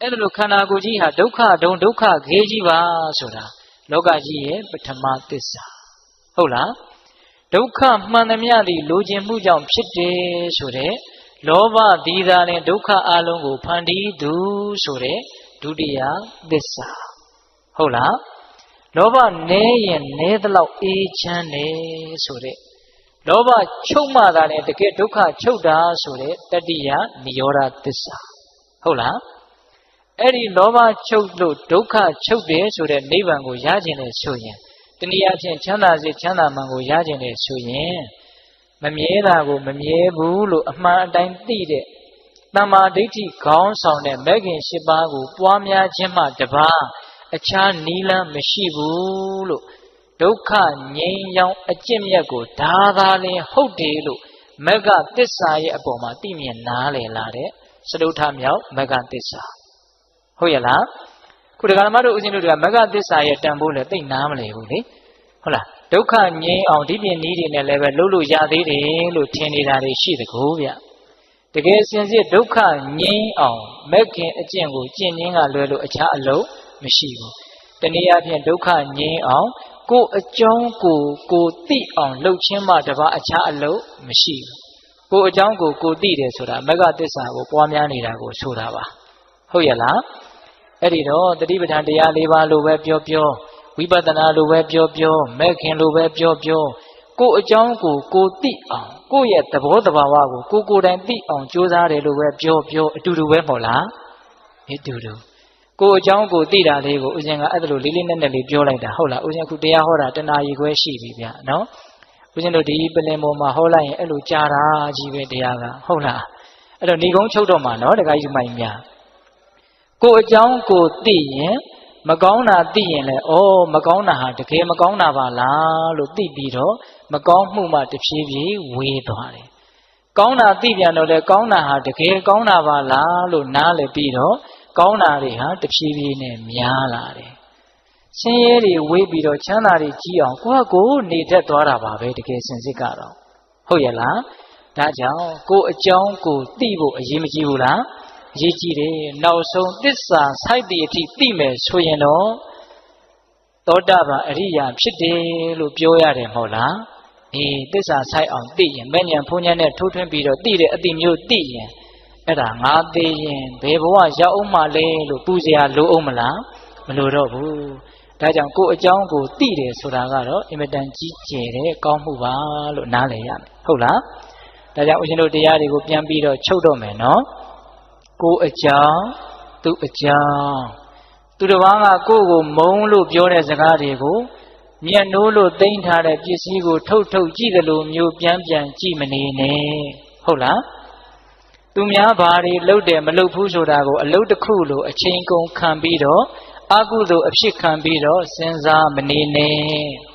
အဲ့လိုခန္ဓာကိုယ်ကြီးဟာဒုက္ခဒုံဒုက္ခခေကြီးပါဆိုတာလောကကြီးရဲ့ပထမသစ္စာဟုတ်လားဒုက္ခမှန်သမျှသည်လိုချင်မှုကြောင့်ဖြစ်တယ်ဆိုတဲ့လောဘသီးသားနဲ့ဒုက္ခအလုံးကိုဖန်တီးသူဆိုတဲ့ဒုတိယသစ္စာဟုတ်လားလောဘနည်းရင်နည်းသလောက်အေးချမ်းတယ်ဆိုတဲ့လောဘချုပ်မှသာနဲ့တကယ်ဒုက္ခချုပ်တာဆိုတဲ့တတိယနိရောဓသစ္စာဟုတ်လားအဲ့ဒီလောဘချုပ်လို့ဒုက္ခချုပ်တယ်ဆိုတဲ့နိဗ္ဗာန်ကိုရခြင်းနဲ့ဆိုရင်တနည်းအားဖြင့်ချမ်းသာစေချမ်းသာမှန်ကိုရခြင်းနဲ့ဆိုရင်မမြဲတာကိုမမြဲဘူးလို့အမှန်အတိုင်းသိတဲ့တမ္မာဒိဋ္ဌိခေါင်းဆောင်တဲ့မဂ်ခင်၈ပါးကိုပွားများခြင်းမှတပါးအခြားနည်းလမ်းမရှိဘူးလို့ဒုက္ခငြိမ်းချမ်းအကျင့်မြတ်ကိုဒါသာလင်ဟုတ်တယ်လို့မဂ္ဂသစ္စာရဲ့အပေါ်မှာသိမြင်နားလည်လာတဲ့စတုထမြောက်မဂ္ဂသစ္စာဟုတ်ရဲ့လားခုဒကာဓမ္မတို့ဦးဇင်းတို့ကမဂ္ဂသစ္စာရဲ့တန်ဖိုးလည်းသိနားမလည်ဘူးလေဟုတ်လားဒုက္ခငြိမ်းအောင်ဒီပြင်နည်းတွေနဲ့လည်းပဲလုပ်လို့ရသေးတယ်လို့ထင်နေတာတွေရှိသကိုဗျတကယ်စင်စစ်ဒုက္ခငြိမ်းအောင်မဂ်ခင်အကျင့်ကိုကျင့်ခြင်းကလွယ်လို့အခြားအလုပ်မရှိဘူးတနည်းအားဖြင့်ဒုက္ခငြိမ်းအောင်ကိုယ်အကြောင်းကိုသိအောင်လှုပ်ခြင်းမှတပါအခြားအလုပ်မရှိဘူးကိုယ်အကြောင်းကိုသိတယ်ဆိုတာမဂ္ဂသစ္စာကိုပွားများနေတာကိုဆိုတာပါဟုတ်ရဲ့လားအဲ့ဒီတော့တတိပဋ္ဌာန်တရား၄ပါးလိုပဲပြောဝိပဿနာလိုပဲပြောမဂ်ခင်လိုပဲပြောကိုယ်အကြောင်းကိုသိအောင်ကိုယ့်ရဲ့သဘောတဘာဝကိုကိုယ်တိုင်သိအောင်ကြိုးစားတယ်လို့ပဲပြောအတူတူပဲမဟုတ်လားအတူတူကိုယ်အကြောင်းကိုသိတာလေးကိုဦးဇင်းကအဲ့ဒါလိုလေးလေးနက်နက်လေးပြောလိုက်တာဟုတ်လားဦးဇင်းအခုတရားဟောတာတဏှာကြီးခွဲရှိပြီဗျာနော်ဦးဇင်းတို့ဒီပလင်ပေါ်မှာဟောလိုက်ရင်အဲ့လိုကြာတာကြီးပဲတရားကဟုတ်လားအဲ့တော့ဏိကုံးချုပ်တော့မှာနော်တခါကြီးမိုင်များကိုယ်အကြောင်းကိုသိရင်မကောင်းတာသိရင်လည်းဩမကောင်းတာဟာတကယ်မကောင်းတာပါလားလို့သိပြီးတော့မကောင်းမှုမှတဖြည်းဖြည်းဝေးသွားတယ်ကောင်းတာသိပြန်တော့လေကောင်းတာဟာတကယ်ကောင်းတာပါလားလို့နားလည်ပြီးတော့ကောင်းတာတွေဟာတဖြည်းဖြည်းနဲ့များလာတယ်ဆင်းရဲတွေဝေးပြီးတော့ချမ်းသာတွေကြီးအောင်ကိုယ်နေတတ်သွားတာပါပဲတကယ်စင်စစ်ကတော့ဟုတ်ရဲ့လားဒါကြောင့်ကိုယ်အကြောင်းကိုသိဖို့အရေးမကြီးဘူးလားအရေးကြီးတယ်နောက်ဆုံးသစ္စာစိုက်တည်အထိသိမယ်ဆိုရင်တော့သောတာပန်အရိယာဖြစ်တယ်လို့ပြောရတယ်မဟုတ်လားဒီသစ္စာစိုက်အောင်သိရင်မဲ့ဉဏ်ဖုံးဉဏ်နဲ့ထိုးထွင်းပြီးတော့သိတဲ့အတိမျိုးသိရင်အဲ့ဒါငါသေးရင်ဘယ်ဘဝရောက်အောင်မလဲလို့ပူဇော်လိုအောင်မလားမလိုတော့ဘူးဒါကြောင့်ကိုယ်အကြောင်းကိုသိတယ်ဆိုတာကတော့အင်မတန်ကြီးကျယ်တဲ့ကောင်းမှုပါလို့နားလည်ရမယ်ဟုတ်လားဒါကြောင့်ဦးဇင်းတို့တရားတွေကိုပြန်ပြီးတော့ချုပ်တော့မယ်နော်ကိုယ်အကြောင်းသူအကြောင်းသူတစ်ပါးကကိုယ့်ကိုမုန်းလို့ပြောတဲ့စကားတွေကိုမျက်နှိုးလို့သိမ်းထားတဲ့ပစ္စည်းကိုထုတ်ကြည့်တယ်လို့မျိုးပြန်ကြည့်မနေနဲ့ဟုတ်လားသူများဘာတွေလုပ်တယ်မလုပ်ဘူးဆိုတာကိုအလုပ်တစ်ခုလိုအချိန်ကုန်ခံပြီးတော့အကုသိုလ်အဖြစ်ခံပြီးတော့စဉ်းစားမနေနဲ့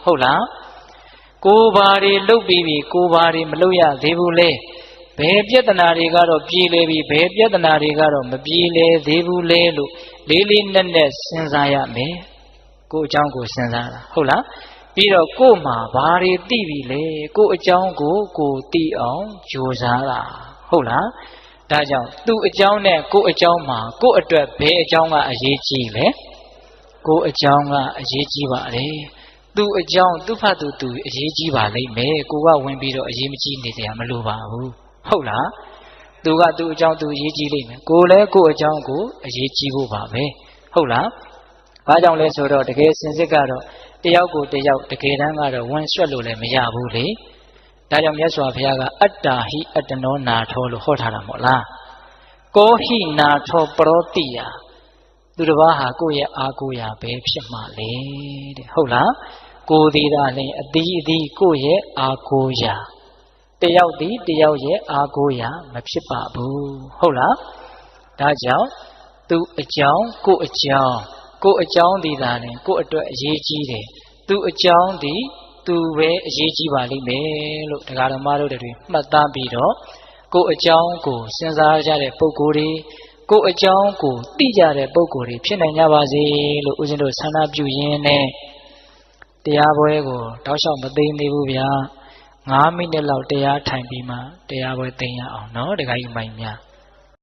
ဟုတ်လားကိုယ်ဘာတွေလုပ်ပြီးပြီကိုယ်ဘာတွေမလုပ်ရသေးဘူးလေဘယ်ပြဿနာတွေကတော့ပြေလည်ပြီဘယ်ပြဿနာတွေကတော့မပြေလည်သေးဘူးလေလို့လေးလေးနက်နက်စဉ်းစားရမယ်ကိုယ်အကြောင်းကိုစဉ်းစားတာဟုတ်လားပြီးတော့ကိုယ်မှာဘာတွေသိပြီလေကိုယ်အကြောင်းကိုသိအောင်ကြိုးစားတာဟုတ်လားဒါကြောင့်သူ့အကြောင်းနဲ့ကိုယ့်အကြောင်းမှာကိုယ့်အတွက်ဘယ်အကြောင်းကအရေးကြီးလဲကိုယ့်အကြောင်းကအရေးကြီးပါလေသူ့အကြောင်းသူ့ဖတ်သူအရေးကြီးပါလိမ့်မယ်ကိုကဝင်ပြီးတော့အရေးမကြီးနေကြမလို့ပါဘူးဟုတ်လားသူကသူ့အကြောင်းသူအရေးကြီးလိမ့်မယ်ကိုလည်းကိုယ့်အကြောင်းကိုအရေးကြီးဖို့ပါပဲဟုတ်လားဘာကြောင့်လဲဆိုတော့တကယ်စင်စစ်ကတော့တယောက်ကိုတယောက်တကယ်တမ်းကတော့ဝင်ဆွတ်လို့လည်းမရဘူးလေဒါကြောင့်မြတ်စွာဘုရားကအတ္တာဟိအတ္တနောနာထောလို့ဟောထားတာမဟုတ်လားကောဟိနာထောပရောတိယသူတစ်ပါးဟာကိုယ့်ရဲ့အာကိုရာပဲဖြစ်မှလေတဲ့ဟုတ်လားကိုယ်သေးတာလည်းအသီးကိုယ့်ရဲ့အာကိုရာတယောက်တယောက်ရဲ့အာကိုရာမဖြစ်ပါဘူးဟုတ်လားဒါကြောင့်သူအကြောင်းကိုအကြောင်းဒီသာလည်းကိုအတွက်အရေးကြီးတယ်သူအကြောင်းဒီသူပဲအရေးကြီးပါလိမ့်မယ်လို့တရားတော်မတို့တွေမှတ်သားပြီးတော့ကိုအကြောင်းကိုစဉ်းစားကြတဲ့ပုဂ္ဂိုလ်တွေကိုအကြောင်းကိုသိကြတဲ့ပုဂ္ဂိုလ်တွေဖြစ်နိုင်ကြပါစေလို့ဦးဇင်းတို့ဆန္ဒပြုရင်းနဲ့တရားပွဲကိုတောက်လျှောက်မသိသေးဘူးဗျာ 9 မိနစ်လောက်တရားထိုင်ပြီးမှတရားပွဲသိမ်းရအောင်နော်တခါကြီးမိုင်များ